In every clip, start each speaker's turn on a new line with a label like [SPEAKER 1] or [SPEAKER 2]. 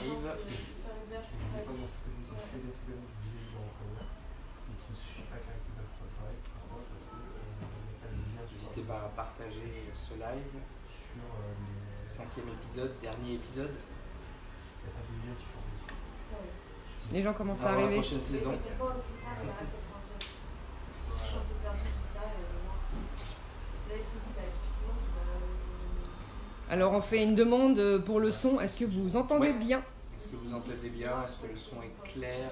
[SPEAKER 1] arrive. N'hésitez pas à partager ce live. 5e épisode, dernier épisode.
[SPEAKER 2] Les gens commencent à
[SPEAKER 1] La
[SPEAKER 2] arriver.
[SPEAKER 1] prochaine saison.
[SPEAKER 2] Alors on fait une demande pour le son. Est-ce que vous entendez
[SPEAKER 1] Ouais.
[SPEAKER 2] bien?
[SPEAKER 1] Est-ce que vous entendez bien? Est-ce que le son est clair?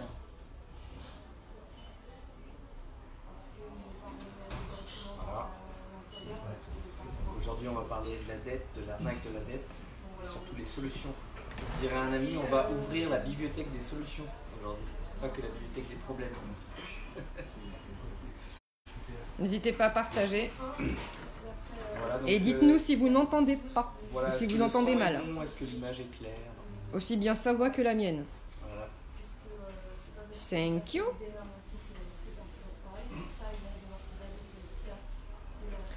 [SPEAKER 1] Voilà. Aujourd'hui, on va parler de la dette, de l'arnaque de la dette, et surtout les solutions. Je dirais à un ami, on va ouvrir la bibliothèque des solutions aujourd'hui. C'est pas que la bibliothèque des problèmes.
[SPEAKER 2] N'hésitez pas à partager.
[SPEAKER 1] Voilà, donc,
[SPEAKER 2] Et dites-nous si vous n'entendez pas,
[SPEAKER 1] voilà,
[SPEAKER 2] ou si
[SPEAKER 1] est-ce
[SPEAKER 2] vous
[SPEAKER 1] que le
[SPEAKER 2] entendez
[SPEAKER 1] son est
[SPEAKER 2] mal.
[SPEAKER 1] bon? Est-ce que l'image est claire?
[SPEAKER 2] Aussi bien sa voix que la mienne.
[SPEAKER 1] Voilà.
[SPEAKER 2] Thank you.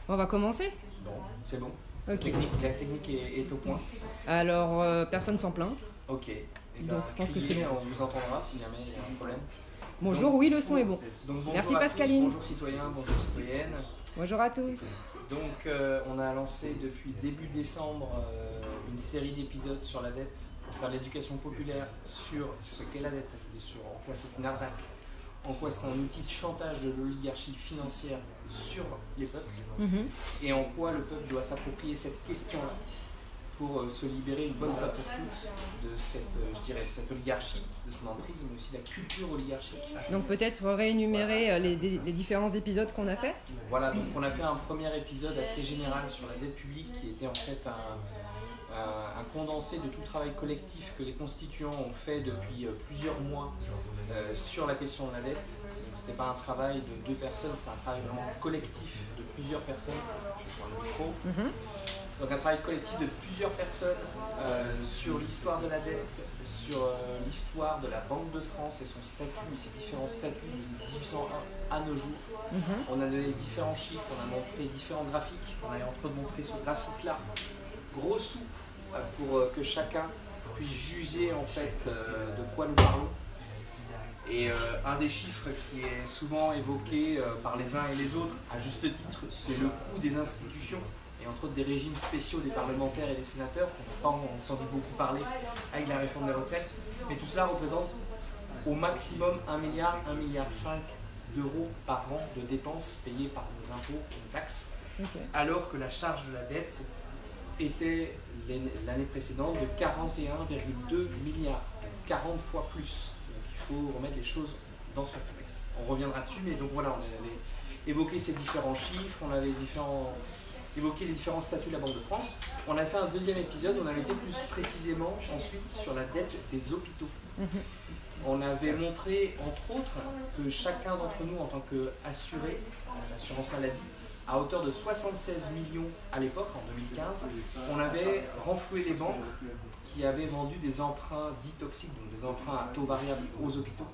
[SPEAKER 2] On va commencer.
[SPEAKER 1] Bon, c'est bon.
[SPEAKER 2] Ok.
[SPEAKER 1] La technique est au point.
[SPEAKER 2] Alors, personne s'en plaint.
[SPEAKER 1] Ok. Eh
[SPEAKER 2] Donc, je pense que c'est bon.
[SPEAKER 1] On vous entendra si jamais il y a un problème.
[SPEAKER 2] Bonjour,
[SPEAKER 1] Donc,
[SPEAKER 2] oui, le son est bon.
[SPEAKER 1] donc, bonjour
[SPEAKER 2] Merci
[SPEAKER 1] à tous,
[SPEAKER 2] Pascaline.
[SPEAKER 1] bonjour citoyens, bonjour citoyennes.
[SPEAKER 2] Bonjour à tous.
[SPEAKER 1] Donc on a lancé depuis début décembre une série d'épisodes sur la dette pour faire l'éducation populaire sur ce qu'est la dette, sur en quoi c'est une arnaque, en quoi c'est un outil de chantage de l'oligarchie financière sur les peuples
[SPEAKER 2] Mhm.
[SPEAKER 1] et en quoi le peuple doit s'approprier cette question-là pour se libérer une bonne fois pour toutes de cette, je dirais, cette oligarchie, de son emprise, mais aussi de la culture oligarchique.
[SPEAKER 2] Donc peut-être réénumérer les différents épisodes qu'on a fait.
[SPEAKER 1] Voilà, donc on a fait un premier épisode assez général sur la dette publique qui était en fait un condensé de tout le travail collectif que les constituants ont fait depuis plusieurs mois sur la question de la dette. Ce n'était pas un travail de 2 personnes, c'est un travail vraiment collectif de plusieurs personnes. Je prends le micro.
[SPEAKER 2] Mhm.
[SPEAKER 1] Donc un travail collectif de plusieurs personnes sur l'histoire de la dette, sur l'histoire de la Banque de France et son statut, et ses différents statuts de 1801 à nos jours.
[SPEAKER 2] Mhm.
[SPEAKER 1] On a donné différents chiffres, on a montré différents graphiques. On a entre autres montré ce graphique-là, gros sous, pour que chacun puisse juger en fait de quoi nous parlons. Et un des chiffres qui est souvent évoqué par les uns et les autres, à juste titre, c'est le coût des institutions, et entre autres des régimes spéciaux des parlementaires et des sénateurs, qu'on n'a pas entendu beaucoup parler avec la réforme des retraites. Mais tout cela représente au maximum 1 milliard, 1,5 milliard d'euros par an de dépenses payées par nos impôts et nos taxes,
[SPEAKER 2] Ok.
[SPEAKER 1] alors que la charge de la dette était l'année précédente de 41,2 milliards, 40 fois plus. Donc il faut remettre les choses dans son contexte. On reviendra dessus, mais donc voilà, on avait évoqué ces différents chiffres, on avait évoqué les différents statuts de la Banque de France. On a fait un deuxième épisode, on avait été plus précisément ensuite sur la dette des hôpitaux.
[SPEAKER 2] Mhm.
[SPEAKER 1] On avait montré, entre autres, que chacun d'entre nous, en tant qu'assuré à l'assurance maladie, à hauteur de 76 millions à l'époque, en 2015, on avait renfloué les banques qui avaient vendu des emprunts dits toxiques, donc des emprunts à taux variable aux hôpitaux.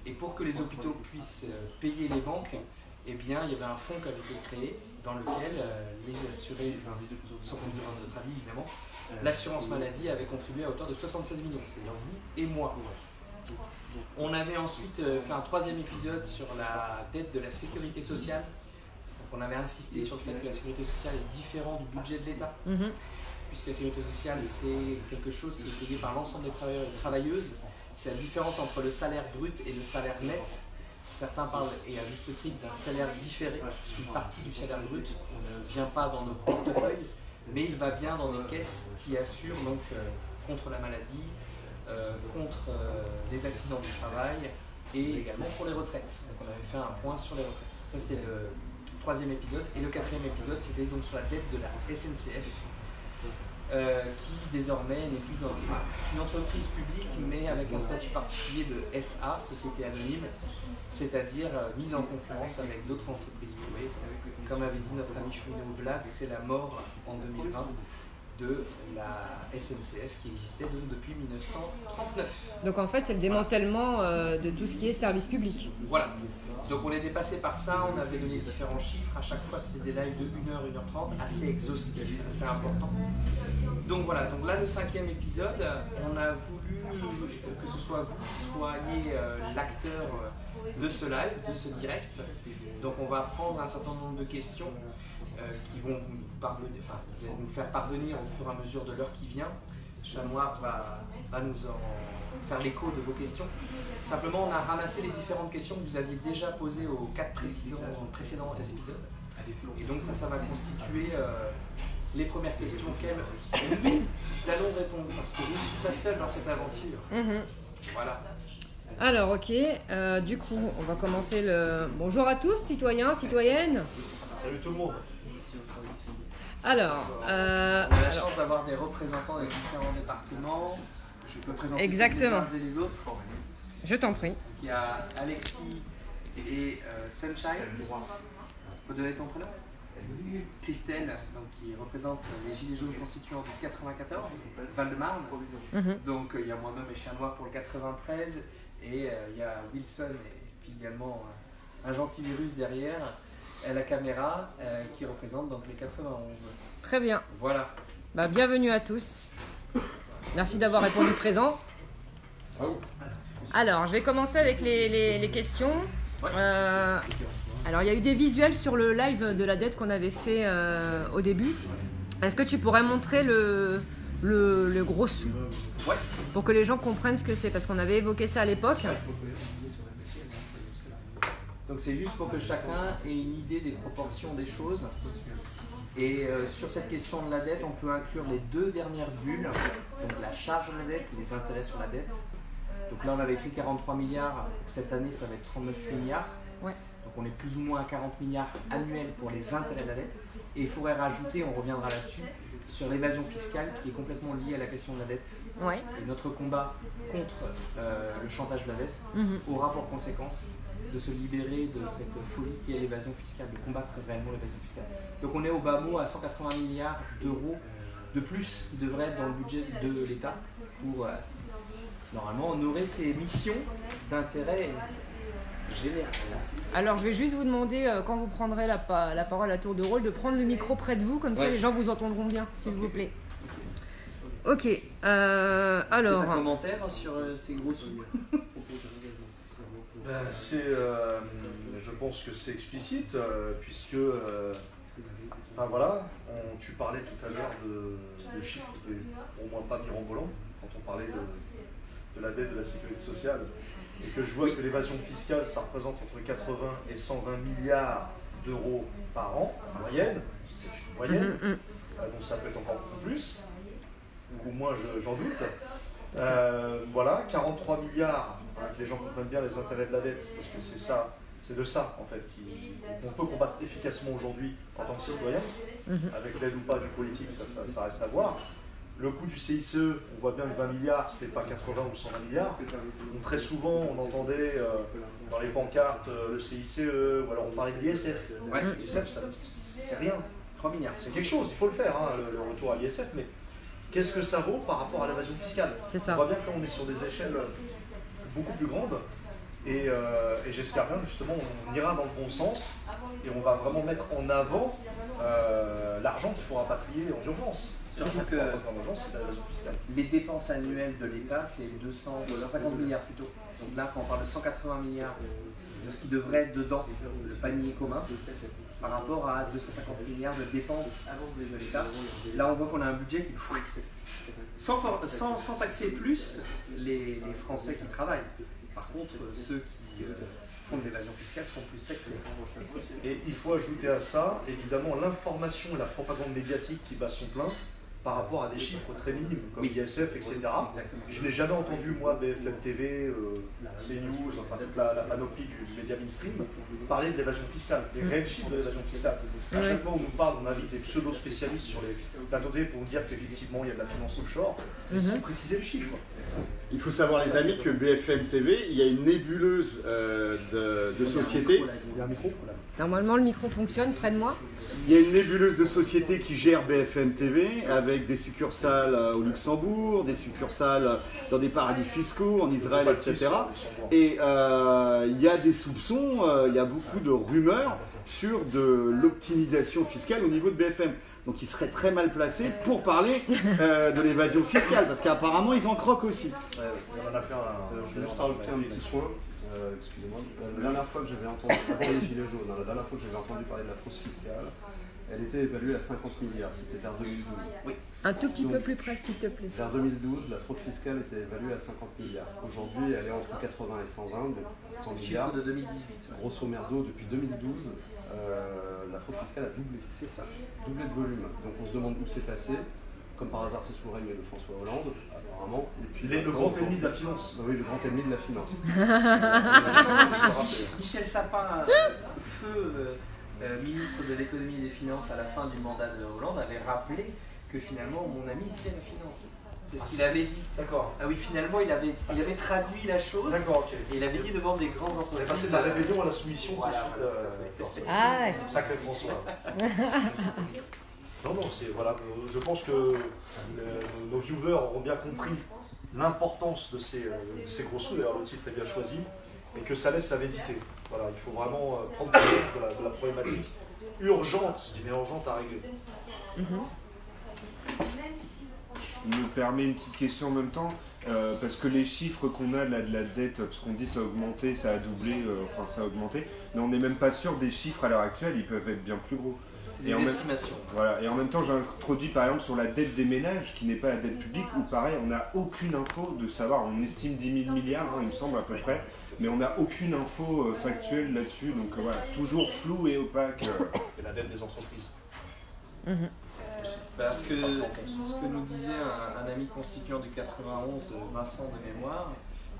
[SPEAKER 1] Et pour que les hôpitaux puissent payer les banques, eh bien, il y avait un fonds qui avait été créé dans lequel les assurés, sans qu'on demande notre avis évidemment, l'assurance maladie avait contribué à hauteur de 76 millions, c'est-à-dire vous et moi. On avait ensuite fait un troisième épisode sur la dette de la sécurité sociale. Donc on avait insisté sur le fait que la sécurité sociale est différente du budget de l'État,
[SPEAKER 2] Mhm.
[SPEAKER 1] puisque la sécurité sociale c'est quelque chose qui est payé par l'ensemble des travailleurs et des travailleuses. C'est la différence entre le salaire brut et le salaire net. Certains parlent, et à juste titre, d'un salaire différé, puisqu'une partie du salaire brut ne vient pas dans nos portefeuilles, mais il va bien dans des caisses qui assurent donc contre la maladie, contre les accidents du travail et également pour les retraites. Donc on avait fait un point sur les retraites. Ça c'était le troisième épisode. Et le quatrième épisode c'était donc sur la dette de la SNCF, qui désormais n'est plus une entreprise publique mais avec un statut particulier de SA, Société Anonyme, c'est-à-dire mise en concurrence avec d'autres entreprises privées. Comme avait dit notre ami Chouineau Vlad, c'est la mort en 2020 de la SNCF qui existait donc depuis 1939.
[SPEAKER 2] Donc en fait, c'est le démantèlement de tout ce qui est service public.
[SPEAKER 1] Voilà. Donc on était passé par ça, on avait donné différents chiffres, à chaque fois c'était des lives de 1h, 1h30, assez exhaustifs, assez importants. Donc voilà, donc là le cinquième épisode, on a voulu que ce soit vous qui soyez l'acteur de ce live, de ce direct. Donc on va prendre un certain nombre de questions qui vont nous faire parvenir au fur et à mesure de l'heure qui vient. Chanoir va nous en faire l'écho de vos questions. Simplement, on a ramassé les différentes questions que vous aviez déjà posées aux 4 précédents épisodes. Et donc ça va constituer les premières questions auxquelles nous allons répondre, parce que je ne suis pas seul dans cette aventure. Voilà.
[SPEAKER 2] Alors, ok, du coup, on va commencer le... Bonjour à tous, citoyens, citoyennes.
[SPEAKER 3] Salut tout le monde.
[SPEAKER 2] Alors,
[SPEAKER 1] on a la chance d'avoir des représentants des différents départements. Je peux présenter
[SPEAKER 2] exactement.
[SPEAKER 1] les uns et les autres.
[SPEAKER 2] Je t'en prie.
[SPEAKER 1] Il y a Alexis et Sunshine. Tu peux donner ton prénom? Christelle, donc, qui représente les Gilets jaunes constituants du 94, Val-de-Marne. Donc il y a moi-même et Chien Noir pour le 93. Et il y a Wilson et puis également un gentil virus derrière la caméra qui représente donc les 91.
[SPEAKER 2] Très bien.
[SPEAKER 1] Voilà.
[SPEAKER 2] Bah, bienvenue à tous. Merci d'avoir répondu présent. Alors, je vais commencer avec les questions. Alors, il y a eu des visuels sur le live de la dette qu'on avait fait au début. Est-ce que tu pourrais montrer le gros sou?
[SPEAKER 1] Ouais.
[SPEAKER 2] Pour que les gens comprennent ce que c'est, parce qu'on avait évoqué ça à l'époque.
[SPEAKER 1] Donc c'est juste pour que chacun ait une idée des proportions des choses. Et sur cette question de la dette, on peut inclure les 2 dernières bulles, donc la charge de la dette et les intérêts sur la dette. Donc là on avait écrit 43 milliards, cette année ça va être 39 milliards.
[SPEAKER 2] Ouais.
[SPEAKER 1] Donc on est plus ou moins à 40 milliards annuels pour les intérêts de la dette. Et il faudrait rajouter, on reviendra là-dessus, sur l'évasion fiscale qui est complètement liée à la question de la dette.
[SPEAKER 2] Ouais.
[SPEAKER 1] Et notre combat contre le chantage de la dette aura pour conséquence de se libérer de cette folie qui est l'évasion fiscale, de combattre réellement l'évasion fiscale. Donc on est au bas mot à 180 milliards d'euros de plus qui devraient être dans le budget de l'État pour normalement honorer ses missions d'intérêt général.
[SPEAKER 2] Alors, je vais juste vous demander, quand vous prendrez la parole à tour de rôle, de prendre le micro près de vous, comme ça les gens vous entendront bien, s'il vous plaît. Ok, alors...
[SPEAKER 1] Un commentaire sur ces gros sous?
[SPEAKER 3] Je pense que c'est explicite, puisque enfin, voilà, tu parlais tout à l'heure de chiffres qui étaient pour moi pas mirobolants, quand on parlait de la dette de la sécurité sociale, et que je vois que l'évasion fiscale, ça représente entre 80 et 120 milliards d'euros par an, en moyenne, c'est une moyenne, donc ça peut être encore beaucoup plus, ou moins j'en doute. Voilà, 43 milliards, hein, que les gens comprennent bien les intérêts de la dette, parce que c'est de ça en fait qu'on peut combattre efficacement aujourd'hui en tant que citoyen, avec l'aide ou pas du politique, ça reste à voir. Le coût du CICE, on voit bien que 20 milliards, c'était pas 80 ou 120 milliards. Donc, très souvent, on entendait dans les pancartes le CICE, ou alors on parlait de l'ISF.
[SPEAKER 1] Ouais.
[SPEAKER 3] L'ISF, c'est rien.
[SPEAKER 1] 3 milliards.
[SPEAKER 3] C'est quelque chose, il faut le faire, hein, le retour à l'ISF, mais qu'est-ce que ça vaut par rapport à l'évasion fiscale?
[SPEAKER 2] C'est ça.
[SPEAKER 3] On voit bien que là, on est sur des échelles beaucoup plus grandes. Et j'espère bien justement on ira dans le bon sens et on va vraiment mettre en avant l'argent qu'il faut rapatrier en urgence.
[SPEAKER 1] Surtout que
[SPEAKER 3] c'est la fiscale.
[SPEAKER 1] Les dépenses annuelles de l'État, c'est 250 milliards plutôt. Donc là, quand on parle de 180 milliards de ce qui devrait être dedans le panier commun, par rapport à 250 milliards de dépenses de l'État, là on voit qu'on a un budget qui sans taxer plus les Français qui travaillent. Par contre, ceux qui font de l'évasion fiscale seront plus taxés.
[SPEAKER 3] Et il faut ajouter à ça, évidemment, l'information et la propagande médiatique qui bat son plein par rapport à des chiffres très minimes, comme l'ISF, etc.
[SPEAKER 1] Exactement.
[SPEAKER 3] Je n'ai jamais entendu, moi, BFM TV, CNews, enfin toute la panoplie du média mainstream, parler de l'évasion fiscale, des réels chiffres de l'évasion fiscale. À chaque fois on nous parle, on invite des pseudo-spécialistes sur les plateaux télé pour nous dire qu'effectivement il y a de la finance offshore, mais sans préciser les chiffres.
[SPEAKER 4] Il faut savoir, les amis, que BFM TV, il y a une nébuleuse de sociétés.
[SPEAKER 3] Il y a un micro là.
[SPEAKER 2] Normalement, le micro fonctionne près de moi.
[SPEAKER 4] Il y a une nébuleuse de sociétés qui gère BFM TV, avec des succursales au Luxembourg, des succursales dans des paradis fiscaux, en Israël, etc. Et il y a des soupçons, il y a beaucoup de rumeurs sur de l'optimisation fiscale au niveau de BFM. Donc ils seraient très mal placés pour parler de l'évasion fiscale, parce qu'apparemment ils en croquent aussi.
[SPEAKER 3] On en a fait
[SPEAKER 5] Je vais juste rajouter un petit point. Excusez-moi. La dernière fois que j'avais entendu, avant les Gilets jaunes, la dernière fois que j'avais entendu parler de la fraude fiscale, elle était évaluée à 50 milliards. C'était vers 2012.
[SPEAKER 1] Oui.
[SPEAKER 2] Un tout petit peu plus près, s'il te plaît.
[SPEAKER 5] Vers 2012, la fraude fiscale était évaluée à 50 milliards. Aujourd'hui, elle est entre 80 et 120, donc 100 milliards.
[SPEAKER 1] Chiffre de 2018.
[SPEAKER 5] Grosso merdo, depuis 2012, la fraude fiscale a doublé.
[SPEAKER 1] C'est ça.
[SPEAKER 5] Doublé de volume. Donc on se demande où c'est passé. Comme par hasard, c'est sous le règne de François Hollande, apparemment. Et puis,
[SPEAKER 3] le grand ennemi de la finance.
[SPEAKER 5] Oui, le grand ennemi de la finance.
[SPEAKER 1] Michel Sapin, feu ministre de l'économie et des finances à la fin du mandat de Hollande, avait rappelé que finalement, mon ami, c'est la finance. C'est ce qu'il avait dit.
[SPEAKER 3] D'accord.
[SPEAKER 1] Ah oui, finalement, il avait traduit la chose.
[SPEAKER 3] D'accord, ok.
[SPEAKER 1] Et il avait dit devant des grands
[SPEAKER 3] On est
[SPEAKER 1] entreprises.
[SPEAKER 3] passé de la rébellion à la soumission
[SPEAKER 1] Voilà,
[SPEAKER 3] tout de suite.
[SPEAKER 2] Ah ouais.
[SPEAKER 3] Sacré François. Non, c'est voilà. Je pense que nos viewers auront bien compris l'importance de ces gros sous. D'ailleurs, le titre est bien choisi, et que ça laisse à méditer. Voilà, il faut vraiment prendre compte de la problématique urgente, je dis bien urgente à régler.
[SPEAKER 6] Je me permets une petite question en même temps, parce que les chiffres qu'on a là de la dette, parce qu'on dit ça a augmenté, ça a doublé, enfin ça a augmenté, mais on n'est même pas sûr des chiffres à l'heure actuelle, ils peuvent être bien plus gros.
[SPEAKER 1] C'est des estimations.
[SPEAKER 6] Voilà, et en même temps j'ai introduit par exemple sur la dette des ménages, qui n'est pas la dette publique, où pareil on n'a aucune info de savoir, on estime 10 000 milliards, il me semble à peu près, mais on n'a aucune info factuelle là-dessus, donc voilà, toujours flou et opaque.
[SPEAKER 3] Et la dette des entreprises.
[SPEAKER 1] Parce que ce que nous disait un ami constituant du 91, Vincent de mémoire,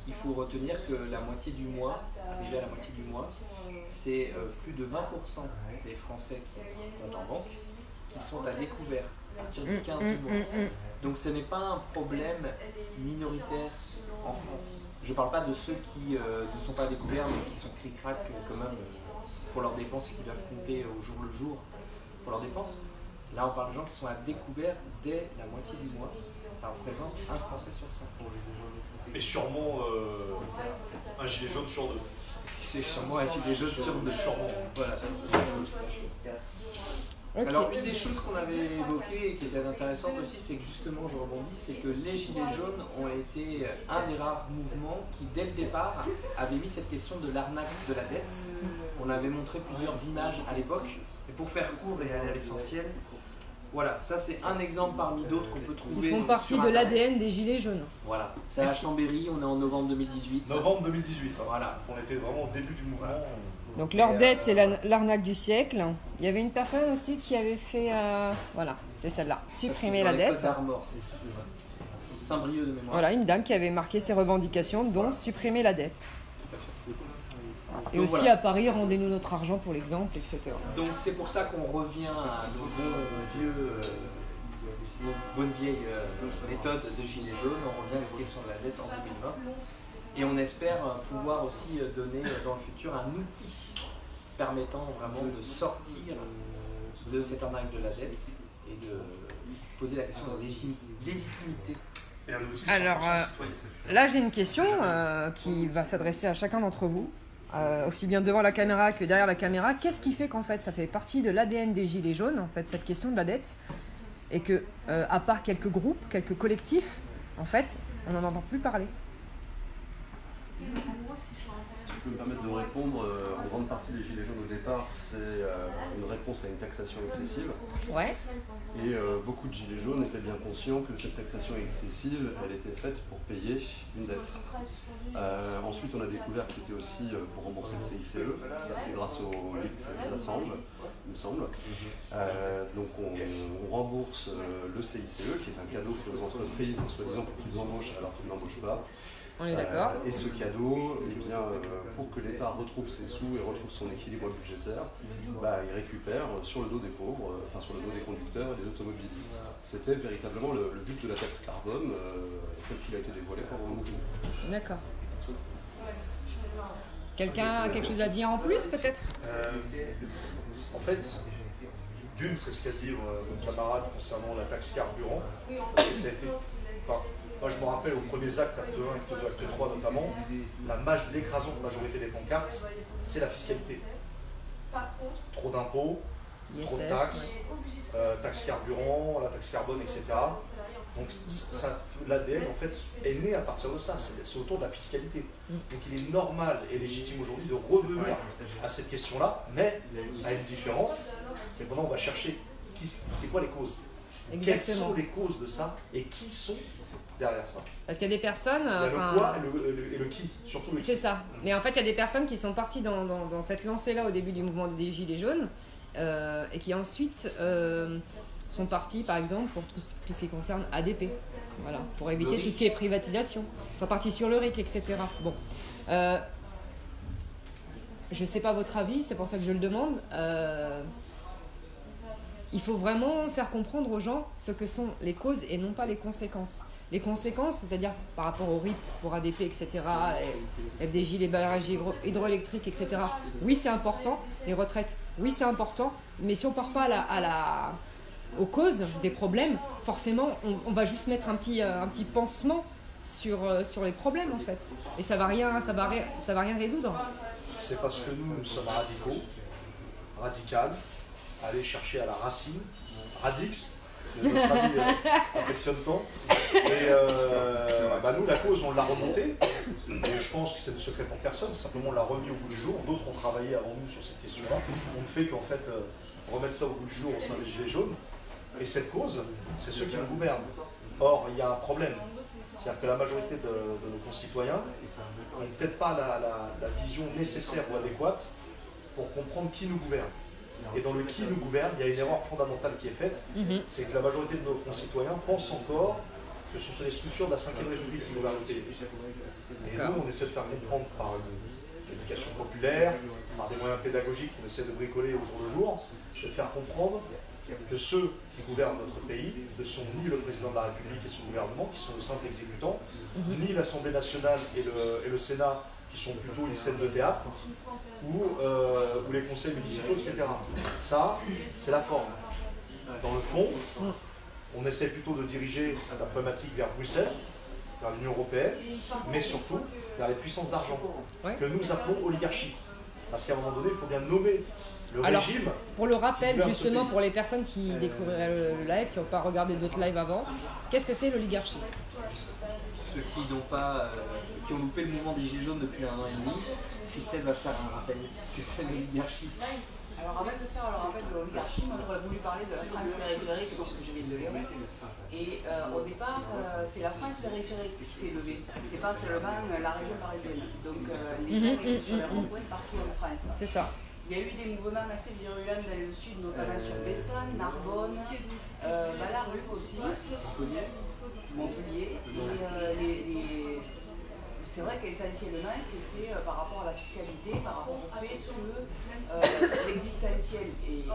[SPEAKER 1] il faut retenir que la moitié du mois, arrivé à la moitié du mois, c'est plus de 20% des Français qui comptent en banque qui sont à découvert à partir du 15 du mois. Donc ce n'est pas un problème minoritaire en France. Je ne parle pas de ceux qui ne sont pas à découvert mais qui sont cric-crac quand même pour leurs dépenses et qui doivent compter au jour le jour pour leurs dépenses. Là, on parle de gens qui sont à découvert dès la moitié du mois. Ça représente un Français sur 5.
[SPEAKER 3] Et sûrement un gilet jaune sur deux.
[SPEAKER 1] C'est sûrement un gilet jaune sur deux.
[SPEAKER 3] Sûrement.
[SPEAKER 1] Voilà.
[SPEAKER 2] Ok.
[SPEAKER 1] Alors, une des choses qu'on avait évoquées et qui était intéressante aussi, c'est que justement, je rebondis, c'est que les gilets jaunes ont été un des rares mouvements qui, dès le départ, avait mis cette question de l'arnaque de la dette. On avait montré plusieurs images à l'époque. Et pour faire court et aller à l'essentiel, voilà, ça c'est un exemple parmi d'autres qu'on peut trouver.
[SPEAKER 2] Ils font partie
[SPEAKER 1] sur
[SPEAKER 2] de
[SPEAKER 1] Internet.
[SPEAKER 2] l'ADN des Gilets jaunes.
[SPEAKER 1] Voilà, c'est à Chambéry, on est en novembre 2018.
[SPEAKER 3] Novembre 2018. Hein.
[SPEAKER 1] Voilà.
[SPEAKER 3] On était vraiment au début du mouvement.
[SPEAKER 2] Donc leur dette, c'est l'arnaque du siècle. Il y avait une personne aussi qui avait fait, voilà, c'est celle-là, supprimer la dette.
[SPEAKER 1] Saint-Brieuc de mémoire.
[SPEAKER 2] Voilà, une dame qui avait marqué ses revendications, dont supprimer la dette. Et
[SPEAKER 1] Donc
[SPEAKER 2] aussi
[SPEAKER 1] voilà.
[SPEAKER 2] à Paris, rendez-nous notre argent pour l'exemple, etc.
[SPEAKER 1] Donc c'est pour ça qu'on revient à nos bonnes vieilles méthodes de gilets jaunes. On revient à la question de la dette en 2020. Et on espère pouvoir aussi donner dans le futur un outil permettant vraiment de sortir de cette arnaque de la dette et de poser la question de légitimité.
[SPEAKER 2] Alors là, j'ai une question qui va s'adresser à chacun d'entre vous, aussi bien devant la caméra que derrière la caméra. Qu'est-ce qui fait qu'en fait ça fait partie de l'ADN des Gilets jaunes, en fait, cette question de la dette, et que, à part quelques groupes, quelques collectifs, en fait, on n'en entend plus parler?
[SPEAKER 5] Je peux me permettre de répondre. En grande partie des Gilets jaunes au départ, c'est une réponse à une taxation excessive.
[SPEAKER 2] Ouais.
[SPEAKER 5] Et beaucoup de Gilets jaunes étaient bien conscients que cette taxation excessive, elle était faite pour payer une dette. Ensuite, on a découvert que c'était aussi pour rembourser le CICE. Ça, c'est grâce au leaks d'Assange, il me semble. Donc, on rembourse le CICE, qui est un cadeau fait aux entreprises, soi-disant pour qu'ils embauchent alors qu'ils n'embauchent pas.
[SPEAKER 2] On est d'accord.
[SPEAKER 5] Et ce cadeau, eh bien, pour que l'État retrouve ses sous et retrouve son équilibre budgétaire, il récupère sur le dos des pauvres, enfin sur le dos des conducteurs et des automobilistes. C'était véritablement le but de la taxe carbone, tel qu'il a été dévoilé pendant le mouvement.
[SPEAKER 2] D'accord. Quelqu'un a quelque chose à dire en plus, peut-être?
[SPEAKER 3] En fait, d'une, c'est ce qu'a dit mon camarade concernant la taxe carburant. Parce que ça a été, moi, je me rappelle aux premiers actes, acte 1, acte 3 notamment, l'écrasante majorité des pancartes, c'est la fiscalité. trop d'impôts, trop de
[SPEAKER 2] ISF,
[SPEAKER 3] taxes,
[SPEAKER 2] ouais.
[SPEAKER 3] taxes carburant, la taxe carbone, etc. Donc l'ADN en fait est né à partir de ça, c'est autour de la fiscalité. Donc il est normal et légitime aujourd'hui de revenir à cette question-là, mais à une différence, c'est qu'on va chercher c'est quoi les causes.
[SPEAKER 2] Exactement.
[SPEAKER 3] Quelles sont les causes de ça et qui sont derrière ça.
[SPEAKER 2] Parce qu'il y a des personnes...
[SPEAKER 3] Il y a le quoi et le qui, surtout le qui.
[SPEAKER 2] C'est ça. Mais en fait, il y a des personnes qui sont parties dans cette lancée-là au début du mouvement des Gilets jaunes et qui ensuite sont parties, par exemple, pour tout ce qui concerne ADP. Voilà, pour éviter tout ce qui est privatisation. Ils sont partis sur le RIC, etc. Bon. Je ne sais pas votre avis, c'est pour ça que je le demande. Il faut vraiment faire comprendre aux gens ce que sont les causes et non pas les conséquences. Les conséquences, c'est-à-dire par rapport au RIP pour ADP, etc., les FDJ, les barrages hydroélectriques, etc. Oui, c'est important. Les retraites, oui, c'est important. Mais si on ne part pas aux causes des problèmes, forcément, on va juste mettre un petit pansement sur les problèmes, en fait. Et ça va rien résoudre.
[SPEAKER 3] C'est parce que nous sommes radicales, aller chercher à la racine, radix, que notre ami affectionne tant. Et nous, la cause, on l'a remontée. Et je pense que c'est ne secret pour personne, simplement on l'a remis au bout du jour. D'autres ont travaillé avant nous sur cette question-là. On ne fait qu'en fait remettre ça au bout du jour au sein des Gilets jaunes. Et cette cause, c'est ceux qui nous gouvernent. Or, il y a un problème. C'est-à-dire que la majorité de nos concitoyens n'ont peut-être pas la vision nécessaire ou adéquate pour comprendre qui nous gouverne. Et dans le qui nous gouverne, il y a une erreur fondamentale qui est faite, c'est que la majorité de nos concitoyens pensent encore que ce sont les structures de la 5e République qui gouvernent le pays. Et nous, on essaie de faire comprendre par l'éducation populaire, par des moyens pédagogiques qu'on essaie de bricoler au jour le jour, de faire comprendre que ceux qui gouvernent notre pays ne sont ni le président de la République et son gouvernement, qui sont le simple exécutant, ni l'Assemblée nationale et le Sénat, qui sont plutôt une scène de théâtre, ou les conseils municipaux, etc. Ça, c'est la forme. Dans le fond, on essaie plutôt de diriger la problématique vers Bruxelles, vers l'Union européenne, mais surtout vers les puissances d'argent, que nous appelons oligarchie. Parce qu'à un moment donné, il faut bien nommer le régime.
[SPEAKER 2] Pour le rappel, justement, pour les personnes qui découvriraient le live, qui n'ont pas regardé d'autres lives avant, qu'est-ce que c'est l'oligarchie?
[SPEAKER 1] Ceux qui ont loupé le mouvement des Gilets jaunes depuis 1 an et demi, Christelle va faire un rappel. Qu'est-ce que c'est l'oligarchie?
[SPEAKER 7] Alors avant de faire le rappel de l'oligarchie, moi j'aurais voulu parler de la France périphérique puisque je viens de lire. Et au départ, c'est la France périphérique qui s'est levée. C'est pas seulement la région parisienne. Donc les gens étaient sur les ronds-points partout en France.
[SPEAKER 2] C'est ça.
[SPEAKER 7] Il y a eu des mouvements assez virulents dans le sud, notamment sur Bessan, Narbonne, la Rue aussi, Montpellier. Et c'est vrai qu'essentiellement, c'était par rapport à la fiscalité, par rapport au fait que l'existentiel est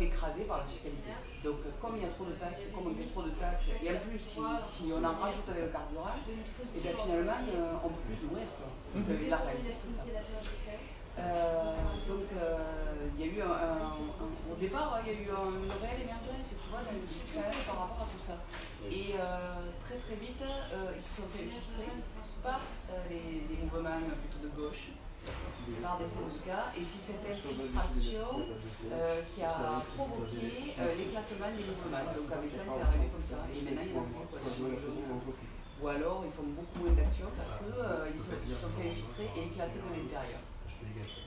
[SPEAKER 7] écrasé par la fiscalité. Donc, comme il y a trop de taxes, comme on paie trop de taxes, et en plus, si on en rajoute avec le carburant, et bien finalement, on ne peut plus nourrir. Parce que la réalité, c'est ça. Donc, il y a eu au départ, il y a eu une réelle émergence, tu vois, dans le sud par rapport à tout ça. Et très très vite, ils se sont fait filtrer par les mouvements plutôt de gauche, par des syndicats, et c'est cette infiltration qui a provoqué l'éclatement des mouvements. Donc avec ça, c'est arrivé comme ça, et maintenant il y en a plus. Ou alors ils font beaucoup moins d'actions parce qu'ils se sont fait infiltrer et éclater de l'intérieur.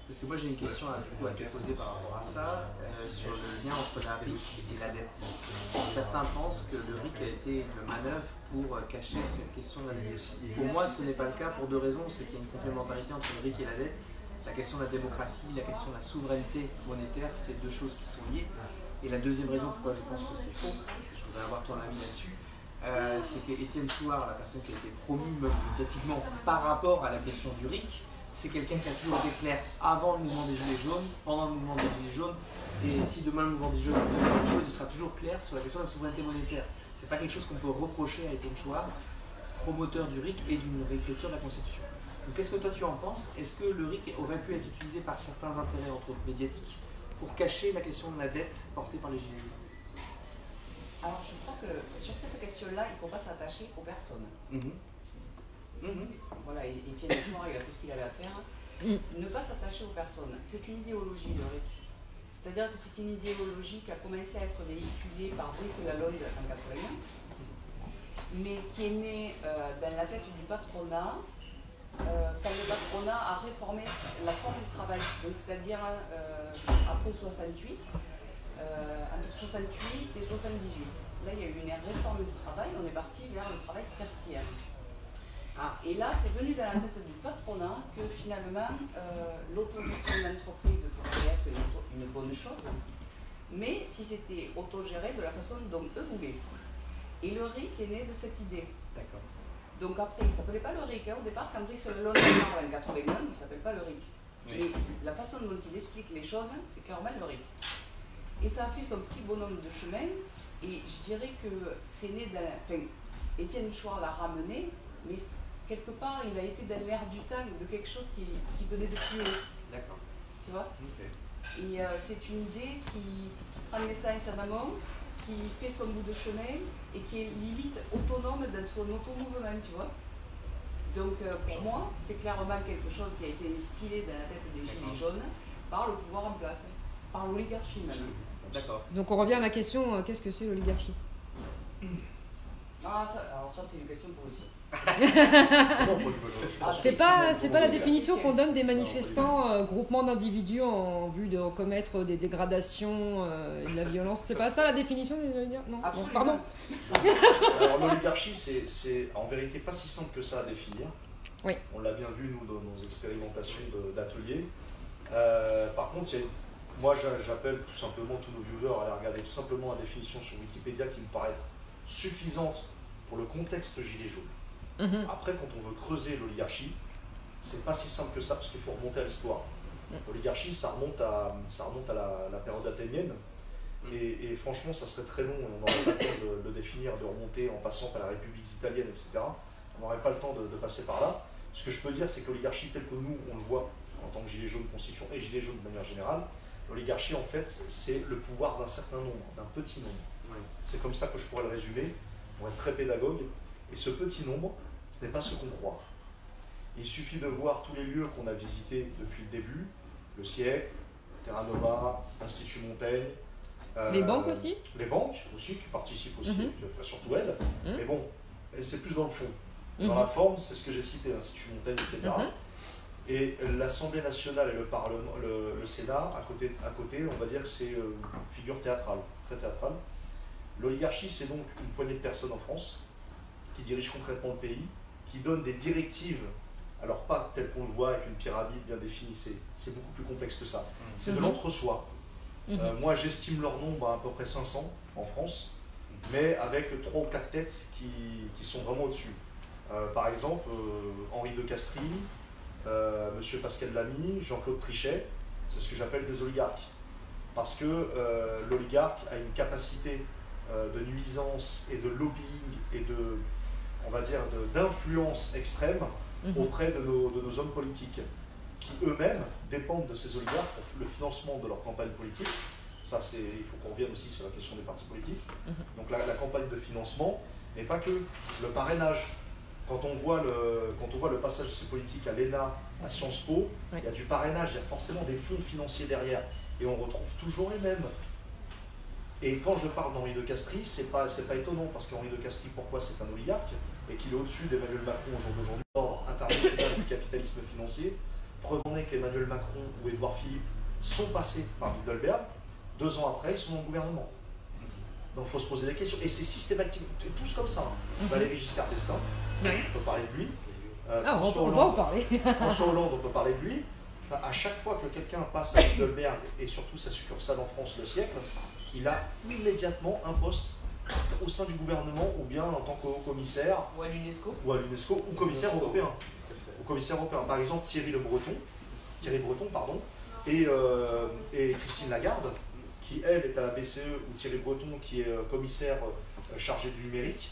[SPEAKER 1] Parce que moi j'ai une question à te poser par rapport à ça, sur le lien entre la RIC et la dette. Certains pensent que le RIC a été une manœuvre pour cacher cette question de la dette. Pour moi ce n'est pas le cas pour 2 raisons, c'est qu'il y a une complémentarité entre le RIC et la dette. La question de la démocratie, la question de la souveraineté monétaire, c'est 2 choses qui sont liées. Et la deuxième raison pourquoi je pense que c'est faux, je voudrais avoir ton avis là-dessus, c'est qu'Étienne Chouard, la personne qui a été promue médiatiquement par rapport à la question du RIC, c'est quelqu'un qui a toujours été clair avant le mouvement des Gilets jaunes, pendant le mouvement des Gilets jaunes, et si demain le mouvement des Gilets jaunes devient autre chose, il sera toujours clair sur la question de la souveraineté monétaire. C'est pas quelque chose qu'on peut reprocher à Étienne Chouard, promoteur du RIC et d'une réécriture de la Constitution. Donc qu'est-ce que toi tu en penses? Est-ce que le RIC aurait pu être utilisé par certains intérêts, entre autres médiatiques, pour cacher la question de la dette portée par les Gilets jaunes?
[SPEAKER 7] Alors je crois que sur cette question-là, il ne faut pas s'attacher aux personnes. Voilà, et Étienne Chouard, il a fait ce qu'il avait à faire. Ne pas s'attacher aux personnes. C'est une idéologie, le RIC. C'est-à-dire que c'est une idéologie qui a commencé à être véhiculée par Brice Lalonde en 81, mais qui est née dans la tête du patronat quand le patronat a réformé la forme du travail, c'est-à-dire après 68, entre 68 et 78. Là, il y a eu une réforme du travail, on est parti vers le travail tertiaire. Et là, c'est venu dans la tête du patronat que finalement, l'autogestion d'entreprise pourrait être une bonne chose, mais si c'était autogéré de la façon dont eux voulaient. Et le RIC est né de cette idée.
[SPEAKER 1] D'accord.
[SPEAKER 7] Donc après, il ne s'appelait pas le RIC. Au départ, quand Brice Lalonde parle en 81, il ne s'appelle pas le RIC. Oui. Mais la façon dont il explique les choses, c'est clairement le RIC. Et ça a fait son petit bonhomme de chemin. Et je dirais que c'est né dans... Enfin, Étienne Chouard l'a ramené, mais quelque part, il a été dans l'air du temps de quelque chose qui venait de plus haut.
[SPEAKER 1] D'accord.
[SPEAKER 7] Tu vois?
[SPEAKER 1] Okay.
[SPEAKER 7] Et c'est une idée qui prend naissance en amont, qui fait son bout de chemin et qui est limite autonome dans son automouvement, tu vois. Donc pour moi, c'est clairement quelque chose qui a été instillé dans la tête des Gilets jaunes par le pouvoir en place, par l'oligarchie même.
[SPEAKER 1] D'accord.
[SPEAKER 2] Donc on revient à la question, qu'est-ce que c'est l'oligarchie?
[SPEAKER 7] Alors ça c'est une question pour ici.
[SPEAKER 2] C'est pas la définition qu'on donne des manifestants, groupements d'individus en vue de commettre des dégradations et de la violence. C'est pas ça la définition? Non.
[SPEAKER 7] Absolument.
[SPEAKER 2] Pardon.
[SPEAKER 3] Alors l'oligarchie, c'est en vérité pas si simple que ça à définir.
[SPEAKER 2] Oui.
[SPEAKER 3] On l'a bien vu nous dans nos expérimentations d'ateliers. Par contre, moi j'appelle tout simplement tous nos viewers à aller regarder tout simplement la définition sur Wikipédia qui me paraît être suffisante pour le contexte gilet jaune. Après, quand on veut creuser l'oligarchie, c'est pas si simple que ça parce qu'il faut remonter à l'histoire. L'oligarchie, ça remonte à la période athénienne et franchement, ça serait très long. On n'aurait pas le temps de le définir, de remonter en passant par la République italienne, etc. On n'aurait pas le temps de passer par là. Ce que je peux dire, c'est que l'oligarchie, telle que nous, on le voit en tant que gilet jaune constitution et gilet jaune de manière générale, l'oligarchie, en fait, c'est le pouvoir d'un certain nombre, d'un petit nombre.
[SPEAKER 1] Oui.
[SPEAKER 3] C'est comme ça que je pourrais le résumer, pour être très pédagogue. Et ce petit nombre, ce n'est pas ce qu'on croit. Il suffit de voir tous les lieux qu'on a visités depuis le début, le siècle, Terra Nova, l'Institut Montaigne.
[SPEAKER 2] Les banques aussi?
[SPEAKER 3] Les banques aussi, qui participent aussi, enfin, surtout elles. Mais bon, c'est plus dans le fond. Dans la forme, c'est ce que j'ai cité, l'Institut Montaigne, etc. Et l'Assemblée nationale et le Parlement, le Sénat, à côté, on va dire que c'est une figure théâtrale, très théâtrale. L'oligarchie, c'est donc une poignée de personnes en France qui dirigent concrètement le pays, qui donnent des directives, alors pas tel qu'on le voit avec une pyramide bien définie, c'est beaucoup plus complexe que ça. C'est de l'entre-soi. Moi, j'estime leur nombre à peu près 500 en France, mais avec 3 ou 4 têtes qui sont vraiment au-dessus. Par exemple, Henri de Castries, Monsieur Pascal Lamy, Jean-Claude Trichet, c'est ce que j'appelle des oligarques. Parce que l'oligarque a une capacité de nuisance et de lobbying et de, on va dire, d'influence extrême auprès de nos hommes politiques, qui eux-mêmes dépendent de ces oligarques pour le financement de leur campagne politique. Ça, il faut qu'on revienne aussi sur la question des partis politiques. Donc la campagne de financement n'est pas que le parrainage. Quand on voit le passage de ces politiques à l'ENA, à Sciences Po, il y a du parrainage, il y a forcément des fonds financiers derrière. Et on retrouve toujours les mêmes. Et quand je parle d'Henri de Castries, c'est pas étonnant, parce qu'Henri de Castries, pourquoi c'est un oligarque, et qu'il est au-dessus d'Emmanuel Macron au jour d'aujourd'hui, l'ordre international du capitalisme financier. Preuve en est qu'Emmanuel Macron ou Édouard Philippe sont passés par Bilderberg, 2 ans après, ils sont dans le gouvernement. Donc il faut se poser des questions, et c'est systématique, tous comme ça. Valéry Giscard d'Estaing, on peut parler de lui.
[SPEAKER 2] On va en parler.
[SPEAKER 3] François Hollande, on peut parler de lui. Enfin, à chaque fois que quelqu'un passe à Bilderberg, et surtout sa succursale en France, le siècle, il a immédiatement un poste au sein du gouvernement, ou bien en tant que haut commissaire,
[SPEAKER 7] ou à l'UNESCO,
[SPEAKER 3] ou commissaire européen. Par exemple, Thierry Breton, et Christine Lagarde, qui elle est à la BCE, ou Thierry Breton qui est commissaire chargé du numérique.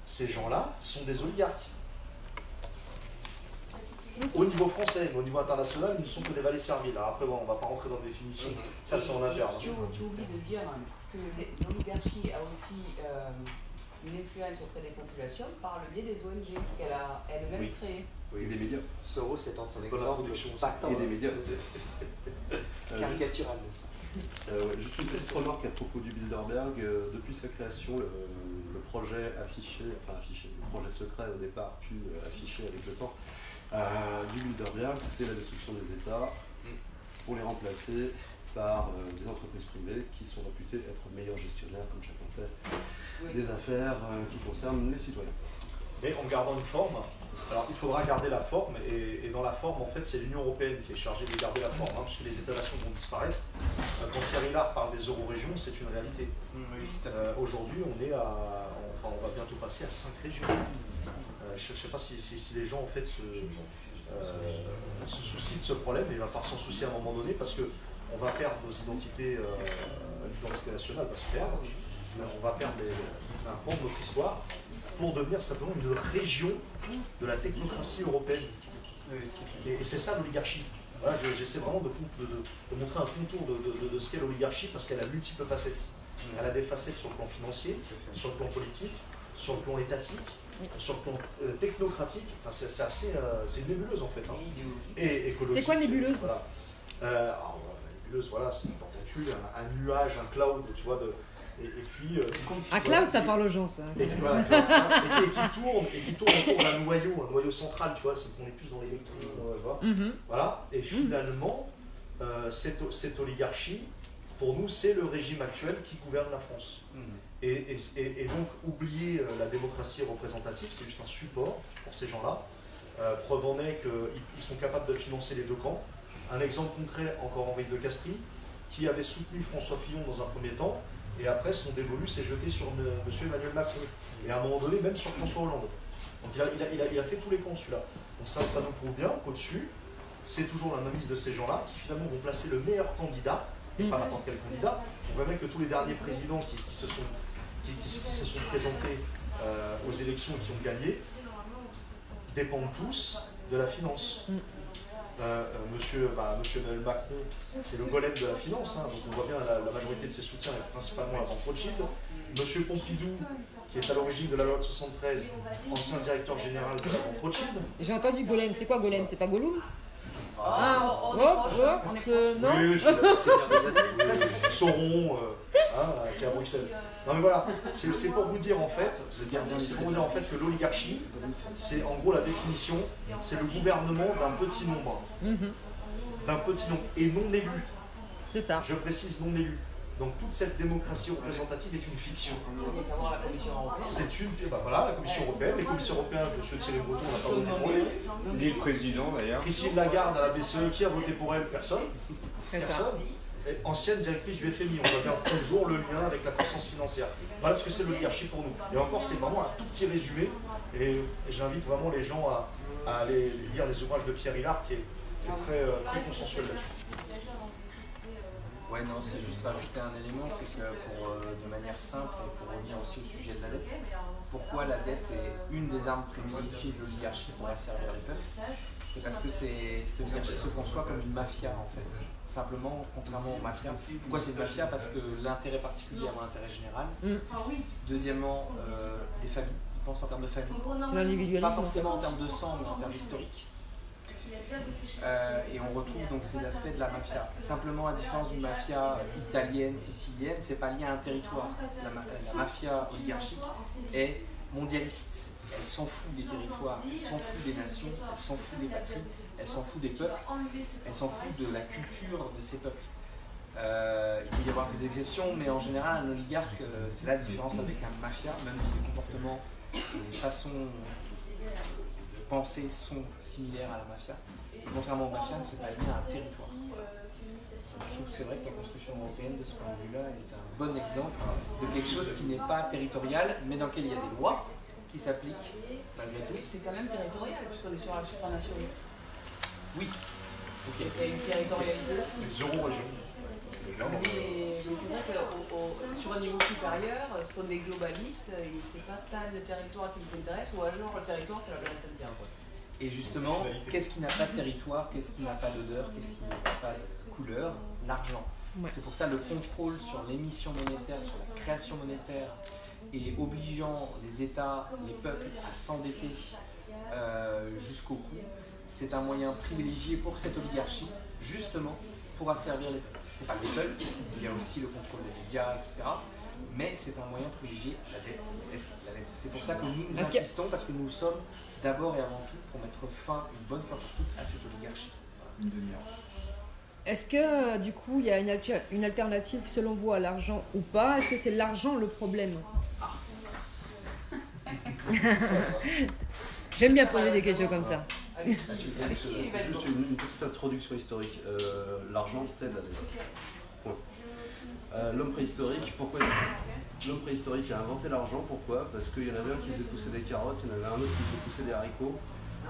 [SPEAKER 3] Ces gens-là sont des oligarques. Au niveau français, mais au niveau international, ils ne sont que des valets serviles. Alors après, bon, on ne va pas rentrer dans la définition, ça c'est en interne.
[SPEAKER 7] Tu oublies de dire que l'oligarchie a aussi une influence auprès des populations par le biais des ONG qu'elle a elle-même créées.
[SPEAKER 5] Oui, et des médias.
[SPEAKER 1] Soros étant son
[SPEAKER 3] Bonne
[SPEAKER 1] exemple
[SPEAKER 3] introduction.
[SPEAKER 1] patent,
[SPEAKER 5] Et des médias.
[SPEAKER 1] caricatural.
[SPEAKER 5] Juste une petite remarque à propos du Bilderberg. Depuis sa création, le projet le projet secret au départ, puis affiché avec le temps, du Bilderberg, c'est la destruction des États pour les remplacer par des entreprises privées qui sont réputées être meilleurs gestionnaires, comme chacun sait, des affaires qui concernent les citoyens.
[SPEAKER 3] Mais en gardant une forme, alors il faudra garder la forme, et dans la forme, en fait, c'est l'Union européenne qui est chargée de garder la forme, puisque les États-nations vont disparaître. Quand Thierry Lard parle des euro-régions, c'est une réalité. Aujourd'hui, on va bientôt passer à 5 régions. Je ne sais pas si les gens en fait se soucient de ce problème, mais il va falloir s'en soucier à un moment donné, parce qu'on va perdre nos identités, l'identité nationale va se perdre, on va perdre un pan de notre histoire pour devenir simplement une région de la technocratie européenne. Et c'est ça l'oligarchie. Voilà, j'essaie vraiment de montrer un contour de ce qu'est l'oligarchie, parce qu'elle a multiples facettes. Elle a des facettes sur le plan financier, sur le plan politique, sur le plan étatique, sur le plan technocratique. Enfin, c'est une nébuleuse en fait. Et écologique.
[SPEAKER 2] C'est quoi nébuleuse?
[SPEAKER 3] Nébuleuse, voilà, c'est un tentacule, un nuage, un cloud, tu vois, et puis,
[SPEAKER 2] un cloud, ça parle aux gens, ça.
[SPEAKER 3] Et qui tourne autour d'un noyau central, tu vois, c'est qu'on est plus dans l'électron, voilà. Et finalement, cette oligarchie, pour nous, c'est le régime actuel qui gouverne la France. Et donc, oublier la démocratie représentative, c'est juste un support pour ces gens-là. Preuve en est qu'ils sont capables de financer les deux camps. Un exemple concret, encore Henri de Castries, qui avait soutenu François Fillon dans un premier temps, et après son dévolu s'est jeté sur M. Emmanuel Macron, et à un moment donné même sur François Hollande. Donc il a fait tous les camps celui-là. Donc ça nous prouve bien qu'au-dessus, c'est toujours la mainmise de ces gens-là qui finalement vont placer le meilleur candidat, et pas n'importe quel candidat. On voit bien que tous les derniers présidents qui se sont présentés aux élections et qui ont gagné dépendent tous de la finance. Monsieur Emmanuel Macron, c'est le golem de la finance, donc on voit bien la majorité de ses soutiens est principalement la banque Rothschild. Monsieur Pompidou, qui est à l'origine de la loi de 73, ancien directeur général de la banque Rothschild.
[SPEAKER 2] J'ai entendu golem, c'est quoi golem? C'est pas Gollum?
[SPEAKER 7] On est proche.
[SPEAKER 2] Non.
[SPEAKER 3] Oui, Sauron, qui est à Bruxelles. Non mais voilà, c'est pour vous dire en fait, que l'oligarchie, c'est en gros la définition, c'est le gouvernement d'un petit nombre. D'un petit nombre, et non élu.
[SPEAKER 2] C'est ça.
[SPEAKER 3] Je précise non élu. Donc toute cette démocratie représentative est une fiction. C'est une. Voilà, la Commission européenne, les commissions européennes, M. Thierry Breton n'a pas voté pour elle.
[SPEAKER 6] Ni le président d'ailleurs.
[SPEAKER 3] Christine Lagarde à la BCE, qui a voté pour elle? Personne.
[SPEAKER 2] Personne.
[SPEAKER 3] Et ancienne directrice du FMI, on voit bien toujours le lien avec la puissance financière. Voilà ce que c'est l'oligarchie pour nous. Et encore, c'est vraiment un tout petit résumé. Et j'invite vraiment les gens à aller lire les ouvrages de Pierre Hillard, qui est très consensuel là-dessus.
[SPEAKER 1] Ouais, non, c'est juste rajouter un élément, c'est que de manière simple, et pour revenir aussi au sujet de la dette, pourquoi la dette est une des armes privilégiées de l'oligarchie pour asservir les peuples, c'est parce que cette oligarchie se conçoit comme une mafia en fait. Simplement, contrairement aux mafias. Pourquoi c'est une mafia? Parce que l'intérêt particulier avant l'intérêt général. Deuxièmement, des familles. Ils pensent en termes de famille.
[SPEAKER 2] C'est l'individualisme.
[SPEAKER 1] Pas forcément en termes de sang, mais en termes historiques. Et on retrouve donc ces aspects de la mafia. Simplement, à différence d'une mafia italienne, sicilienne, c'est pas lié à un territoire. La mafia oligarchique est mondialiste. Elle s'en fout des territoires, elle s'en fout des nations, elle s'en fout des patries, elle s'en fout des peuples, elle s'en fout de la culture de ces peuples. Il peut y avoir des exceptions, mais en général, un oligarque, c'est la différence avec un mafia, même si les comportements et les façons de penser sont similaires à la mafia. Et contrairement aux mafias, c'est pas lié à un territoire. Je trouve que c'est vrai que la construction européenne, de ce point de vue-là, est un bon exemple de quelque chose qui n'est pas territorial, mais dans lequel il y a des lois qui s'appliquent malgré tout.
[SPEAKER 7] C'est quand même territorial, puisqu'on est sur la supranationale.
[SPEAKER 1] Oui.
[SPEAKER 7] Il y a une territorialité aussi.
[SPEAKER 3] Les euro-régions.
[SPEAKER 7] Mais c'est vrai que sur un niveau supérieur, ce sont des globalistes, et c'est pas tant le territoire qui les intéresse, ou alors le territoire c'est la planète entière.
[SPEAKER 1] Et justement, qu'est-ce qui n'a pas de territoire, qu'est-ce qui n'a pas d'odeur, qu'est-ce qui n'a pas de couleur? L'argent. Ouais. C'est pour ça le contrôle sur l'émission monétaire, sur la création monétaire, et obligeant les États, les peuples à s'endetter jusqu'au cou, c'est un moyen privilégié pour cette oligarchie, justement, pour asservir les peuples. Ce n'est pas le seul, il y a aussi le contrôle des médias, etc. Mais c'est un moyen privilégié, la dette, la dette, la dette. C'est pour ça que nous insistons, parce que nous sommes d'abord et avant tout pour mettre fin, une bonne fois pour toutes, à cette oligarchie.
[SPEAKER 3] Une demi-heure.
[SPEAKER 2] Est-ce que du coup il y a une alternative selon vous à l'argent ou pas? Est-ce que c'est l'argent le problème? J'aime bien poser des questions comme ça.
[SPEAKER 5] Juste une petite introduction historique. L'argent, c'est de la dette. Point. L'homme préhistorique, pourquoi l'homme préhistorique a inventé l'argent? Pourquoi? Parce qu'il y en avait un qui faisait pousser des carottes, il y en avait un autre qui faisait pousser des haricots.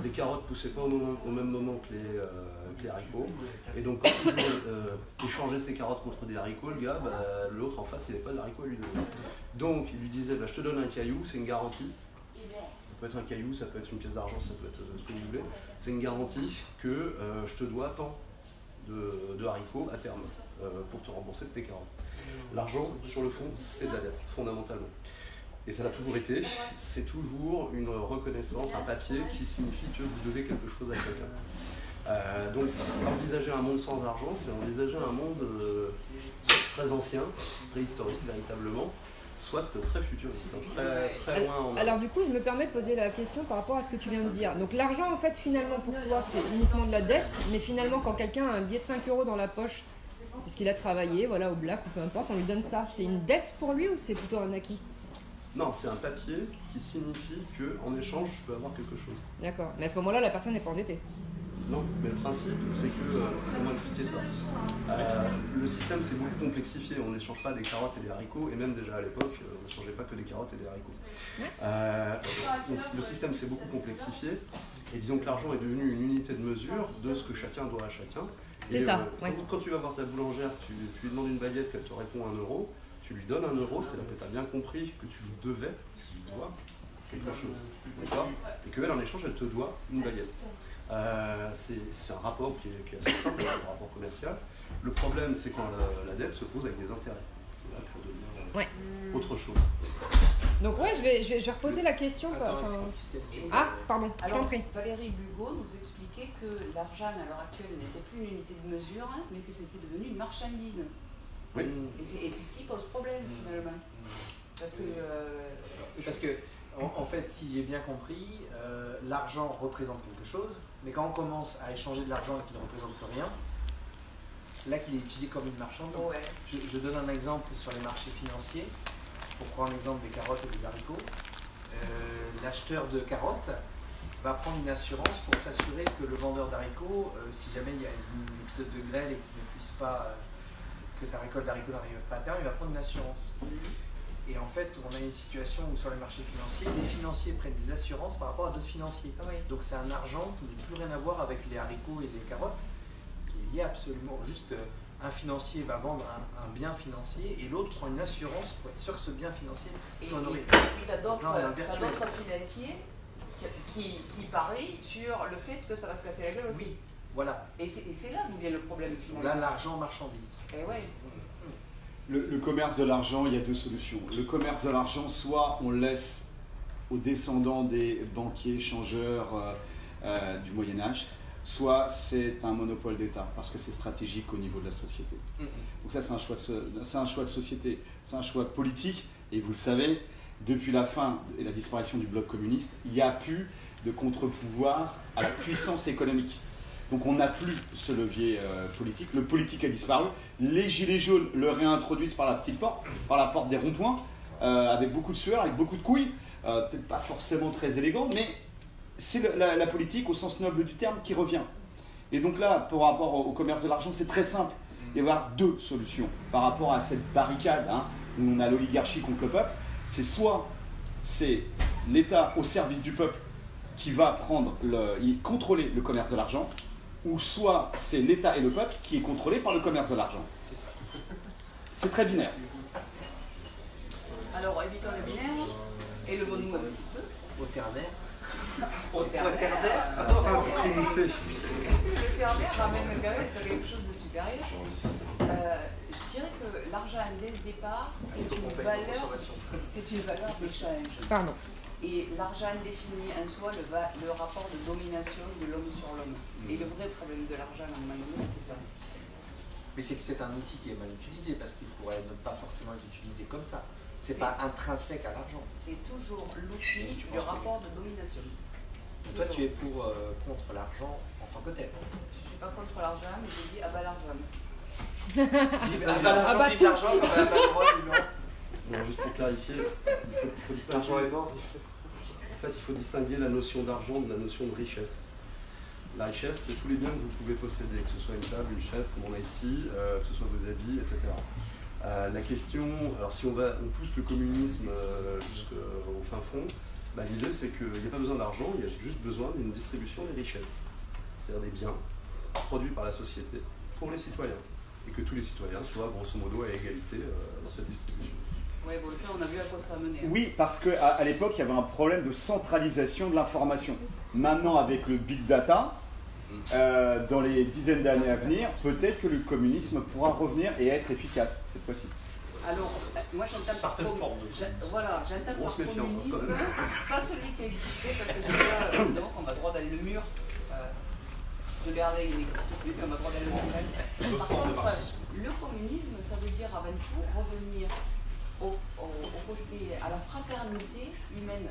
[SPEAKER 5] Les carottes ne poussaient pas au même moment que les haricots. Et donc, quand il voulait échanger ses carottes contre des haricots, le gars, l'autre en face, il n'avait pas de haricots à lui donner. Donc, il lui disait, je te donne un caillou, c'est une garantie. Ça peut être un caillou, ça peut être une pièce d'argent, ça peut être ce que vous voulez. C'est une garantie que je te dois tant de haricots à terme pour te rembourser de tes carottes. L'argent, sur le fond, c'est de la dette, fondamentalement. Et ça l'a toujours été. C'est toujours une reconnaissance, un papier qui signifie que vous devez quelque chose à quelqu'un. Donc, envisager un monde sans argent, c'est envisager un monde très ancien, préhistorique véritablement, soit très futuriste, très loin en avant.
[SPEAKER 2] Alors du coup, je me permets de poser la question par rapport à ce que tu viens de dire. Donc l'argent, en fait, finalement, pour toi, c'est uniquement de la dette, mais finalement, quand quelqu'un a un billet de 5 € dans la poche, parce qu'il a travaillé, voilà, au black ou peu importe, on lui donne ça, c'est une dette pour lui ou c'est plutôt un acquis?
[SPEAKER 5] Non, c'est un papier qui signifie qu'en échange, je peux avoir quelque chose.
[SPEAKER 2] D'accord, mais à ce moment-là, la personne n'est pas endettée.
[SPEAKER 5] Non, mais le principe, c'est que, comment expliquer ça? Le système s'est beaucoup complexifié, on n'échange pas des carottes et des haricots, et même déjà à l'époque, on n'échangeait pas que des carottes et des haricots. Donc le système s'est beaucoup complexifié, et disons que l'argent est devenu une unité de mesure de ce que chacun doit à chacun.
[SPEAKER 2] C'est ça, ouais.
[SPEAKER 5] Quand tu vas voir ta boulangère, tu lui demandes une baguette, qu'elle te répond 1 €, tu lui donnes 1 €, c'est-à-dire que tu as bien compris que tu lui devais, tu dois quelque chose, d'accord? Et qu'elle, en échange, elle te doit une baguette. C'est un rapport qui est assez simple, un rapport commercial. Le problème, c'est quand la dette se pose avec des intérêts. C'est là que ça devient autre chose.
[SPEAKER 2] Donc ouais, je vais reposer la question. Ah, pardon, je t'en prie.
[SPEAKER 7] Valérie Bugot nous expliquait que l'argent à l'heure actuelle n'était plus une unité de mesure, mais que c'était devenu une marchandise.
[SPEAKER 5] Oui.
[SPEAKER 7] Et c'est ce qui pose problème finalement.
[SPEAKER 1] Parce que en fait, si j'ai bien compris, l'argent représente quelque chose, mais quand on commence à échanger de l'argent et qu'il ne représente plus rien, c'est là qu'il est utilisé comme une marchandise.
[SPEAKER 7] Ouais.
[SPEAKER 1] Je donne un exemple sur les marchés financiers, pour prendre l'exemple des carottes et des haricots. L'acheteur de carottes va prendre une assurance pour s'assurer que le vendeur d'haricots, si jamais il y a une épisode de grêle et qu'il ne puisse pas, que sa récolte d'haricots n'arrive pas à terme, il va prendre une assurance. Et en fait, on a une situation où sur les marchés financiers, les financiers prennent des assurances par rapport à d'autres financiers.
[SPEAKER 7] Oui.
[SPEAKER 1] Donc c'est un argent qui n'a plus rien à voir avec les haricots et les carottes, qui est lié absolument. Juste un financier va vendre un bien financier et l'autre prend une assurance pour être sûr que ce bien financier soit honoré.
[SPEAKER 7] Et puis tu as d'autres financiers qui parient sur le fait que ça va se casser la gueule aussi.
[SPEAKER 1] Oui, voilà.
[SPEAKER 7] Et c'est là d'où vient le problème finalement.
[SPEAKER 1] Là, l'argent marchandise.
[SPEAKER 7] Et ouais.
[SPEAKER 4] Le commerce de l'argent, il y a deux solutions. Le commerce de l'argent, soit on laisse aux descendants des banquiers, changeurs du Moyen-Âge, soit c'est un monopole d'État, parce que c'est stratégique au niveau de la société. Donc ça, c'est un choix de société, c'est un choix politique, et vous le savez, depuis la fin et la disparition du bloc communiste, il n'y a plus de contre-pouvoir à la puissance économique. Donc on n'a plus ce levier politique, le politique a disparu, les gilets jaunes le réintroduisent par la petite porte, par la porte des ronds-points, avec beaucoup de sueur, avec beaucoup de couilles, peut-être pas forcément très élégant, mais c'est la politique au sens noble du terme qui revient. Et donc là, par rapport au commerce de l'argent, c'est très simple. Il va y avoir deux solutions par rapport à cette barricade où on a l'oligarchie contre le peuple. C'est soit c'est l'État au service du peuple qui va contrôler le commerce de l'argent, ou soit c'est l'État et le peuple qui est contrôlé par le commerce de l'argent. C'est très binaire.
[SPEAKER 7] Alors évitons le binaire et le bon mot un petit peu.
[SPEAKER 1] Au ternaire.
[SPEAKER 7] Au ternaire.
[SPEAKER 5] La Sainte Trinité.
[SPEAKER 7] Le ternaire ramène quand même sur quelque chose de supérieur. Je dirais que l'argent dès le départ, c'est une valeur d'échange.
[SPEAKER 2] Pardon.
[SPEAKER 7] Et l'argent définit en soi le rapport de domination de l'homme sur l'homme. Et le vrai problème de l'argent, à un moment donné, c'est ça.
[SPEAKER 1] Mais c'est que c'est un outil qui est mal utilisé parce qu'il pourrait ne pas forcément être utilisé comme ça. C'est pas intrinsèque à l'argent.
[SPEAKER 7] C'est toujours l'outil du rapport de domination.
[SPEAKER 1] Donc toi, tu es contre l'argent en tant que tel.
[SPEAKER 7] Je ne suis pas contre l'argent, mais je dis ah bah l'argent.
[SPEAKER 1] L'argent, on n'a pas le droit,
[SPEAKER 5] Non, juste pour clarifier, il faut distinguer. En fait, il faut distinguer la notion d'argent de la notion de richesse. La richesse, c'est tous les biens que vous pouvez posséder, que ce soit une table, une chaise, comme on a ici, que ce soit vos habits, etc. La question, alors si on pousse le communisme jusqu'au fin fond, l'idée c'est qu'il n'y a pas besoin d'argent, il y a juste besoin d'une distribution des richesses. C'est-à-dire des biens produits par la société pour les citoyens. Et que tous les citoyens soient grosso modo à égalité dans cette distribution.
[SPEAKER 7] Oui, bon, ça on a vu à quoi ça a mené.
[SPEAKER 4] Oui, parce qu'à l'époque, il y avait un problème de centralisation de l'information. Maintenant, avec le big data, dans les dizaines d'années à venir, peut-être que le communisme pourra revenir et être efficace cette fois-ci.
[SPEAKER 7] Alors, moi j'entends par communisme, pas celui qui existait, parce que celui-là, évidemment qu'on a le droit d'aller le mur, de garder, il n'existe plus, mais on a le droit d'aller le mur. Par contre, le communisme, ça veut dire avant tout revenir à la fraternité humaine,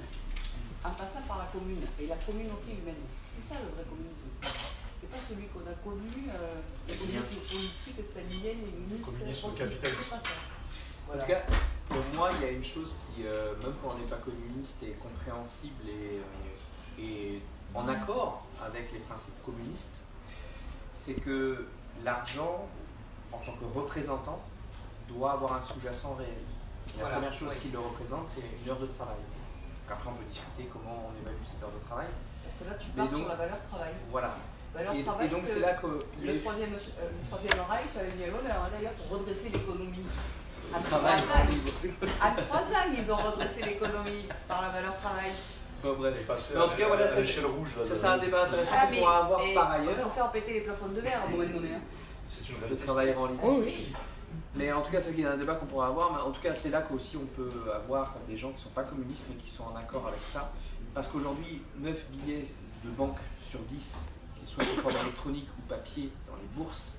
[SPEAKER 7] en passant par la commune et la communauté humaine. C'est ça le vrai communisme. C'est pas celui qu'on a connu, le communisme politique, stalinien, communiste,
[SPEAKER 3] communisme capitaliste.
[SPEAKER 1] En tout cas, pour moi, il y a une chose qui, même quand on n'est pas communiste, est compréhensible et en accord avec les principes communistes, c'est que l'argent, en tant que représentant, doit avoir un sous-jacent réel. Et la première chose qui le représente, c'est une heure de travail. Donc après, on peut discuter comment on évalue cette heure de travail.
[SPEAKER 7] Parce que là, tu pars sur la valeur travail.
[SPEAKER 1] Voilà.
[SPEAKER 7] Et
[SPEAKER 1] donc, c'est là que
[SPEAKER 7] le troisième Reich avait mis à l'honneur, d'ailleurs, pour redresser l'économie. En 3 ans, ils ont redressé l'économie par la valeur travail.
[SPEAKER 1] Bon, bref.
[SPEAKER 3] Mais en tout cas, voilà, ça
[SPEAKER 1] c'est un débat intéressant qu'on pourra avoir par ailleurs.
[SPEAKER 7] Il faut faire péter les plafonds de verre à un moment donné.
[SPEAKER 3] C'est une
[SPEAKER 1] de travailler en ligne.
[SPEAKER 2] Oh, oui.
[SPEAKER 1] Mais en tout cas, c'est un débat qu'on pourra avoir. Mais en tout cas, c'est là qu'aussi on peut avoir des gens qui ne sont pas communistes mais qui sont en accord avec ça. Parce qu'aujourd'hui, 9 billets de banque sur 10, qu'ils soient sous forme électronique ou papier dans les bourses,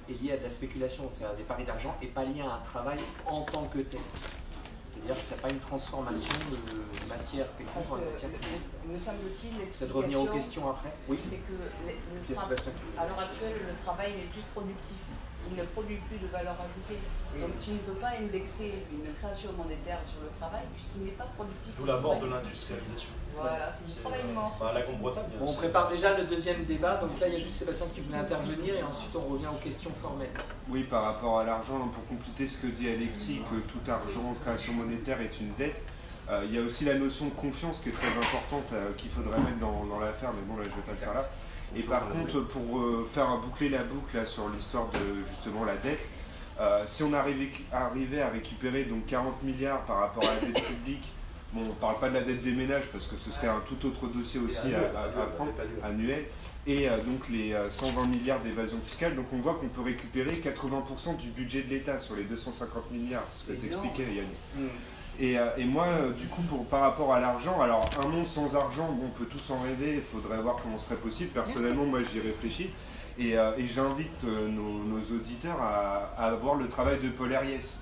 [SPEAKER 1] est lié à de la spéculation, c'est à des paris d'argent et pas lié à un travail en tant que tel. C'est-à-dire que ce n'est pas une transformation de matière quelconque en matière.
[SPEAKER 7] Me semble-t-il,
[SPEAKER 1] c'est de revenir aux questions après. Oui.
[SPEAKER 7] C'est que à l'heure actuelle, le travail n'est plus productif. Il ne produit plus de valeur ajoutée. Donc tu ne peux pas indexer une création monétaire sur le travail puisqu'il n'est pas productif.
[SPEAKER 3] D'où la mort de l'industrialisation.
[SPEAKER 7] Voilà, c'est du travail mort.
[SPEAKER 3] La Grande-Bretagne.
[SPEAKER 1] Bon, on prépare déjà le deuxième débat, donc là il y a juste Sébastien qui voulait intervenir et ensuite on revient aux questions formelles.
[SPEAKER 6] Oui, par rapport à l'argent, pour compléter ce que dit Alexis, que tout argent, création monétaire est une dette, il y a aussi la notion de confiance qui est très importante qu'il faudrait mettre dans l'affaire, mais bon là je ne vais pas le faire là. Et par contre, pour faire boucler la boucle là, sur l'histoire de justement la dette, si on arrivait à récupérer donc 40 milliards par rapport à la dette publique, bon, on ne parle pas de la dette des ménages parce que ce serait un tout autre dossier aussi à prendre, annuel, et donc les 120 milliards d'évasion fiscale, donc on voit qu'on peut récupérer 80% du budget de l'État sur les 250 milliards, ce que t'expliquais Yann. Et moi, du coup, par rapport à l'argent, alors un monde sans argent, bon, on peut tous en rêver, il faudrait voir comment ce serait possible. Personnellement, moi j'y réfléchis et j'invite nos auditeurs à voir le travail de Paul Herriès.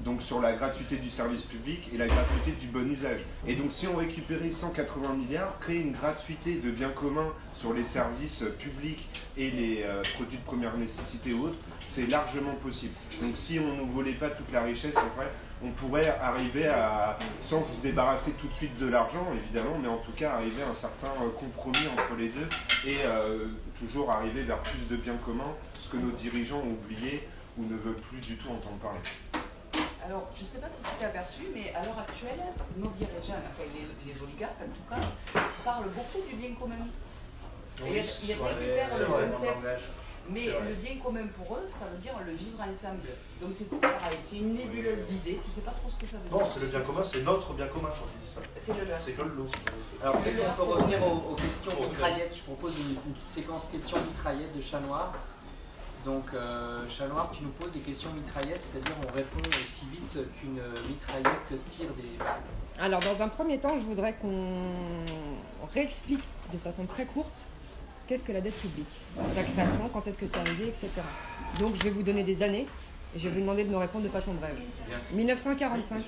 [SPEAKER 6] Donc sur la gratuité du service public et la gratuité du bon usage. Et donc si on récupérait 180 milliards, créer une gratuité de biens communs sur les services publics et les produits de première nécessité ou autres, c'est largement possible. Donc si on ne volait pas toute la richesse, en fait, on pourrait arriver à, sans se débarrasser tout de suite de l'argent évidemment, mais en tout cas arriver à un certain compromis entre les deux et toujours arriver vers plus de biens communs, ce que nos dirigeants ont oublié ou ne veulent plus du tout entendre parler.
[SPEAKER 7] Alors, je ne sais pas si tu t'es aperçu, mais à l'heure actuelle, nos dirigeants, enfin les oligarques en tout cas, parlent beaucoup du bien commun. Ils récupèrent le concept. Mais le bien commun pour eux, ça veut dire le vivre ensemble. Donc c'est pareil, c'est une nébuleuse d'idées, tu ne sais pas trop ce que ça veut dire.
[SPEAKER 3] Non, c'est le bien commun, c'est notre bien commun quand ils disent ça.
[SPEAKER 7] C'est le leur.
[SPEAKER 3] C'est que le lot.
[SPEAKER 1] Alors peut-être qu'on peut revenir aux questions mitraillettes. Je propose une petite séquence questions mitraillettes de Chat Noir. Donc Chat Noir, tu nous poses des questions mitraillettes, c'est-à-dire on répond aussi vite qu'une mitraillette tire des balles.
[SPEAKER 2] Alors dans un premier temps, je voudrais qu'on réexplique de façon très courte qu'est-ce que la dette publique, sa création, quand est-ce que c'est arrivé, etc. Donc je vais vous donner des années et je vais vous demander de me répondre de façon brève.
[SPEAKER 1] Bien.
[SPEAKER 2] 1945.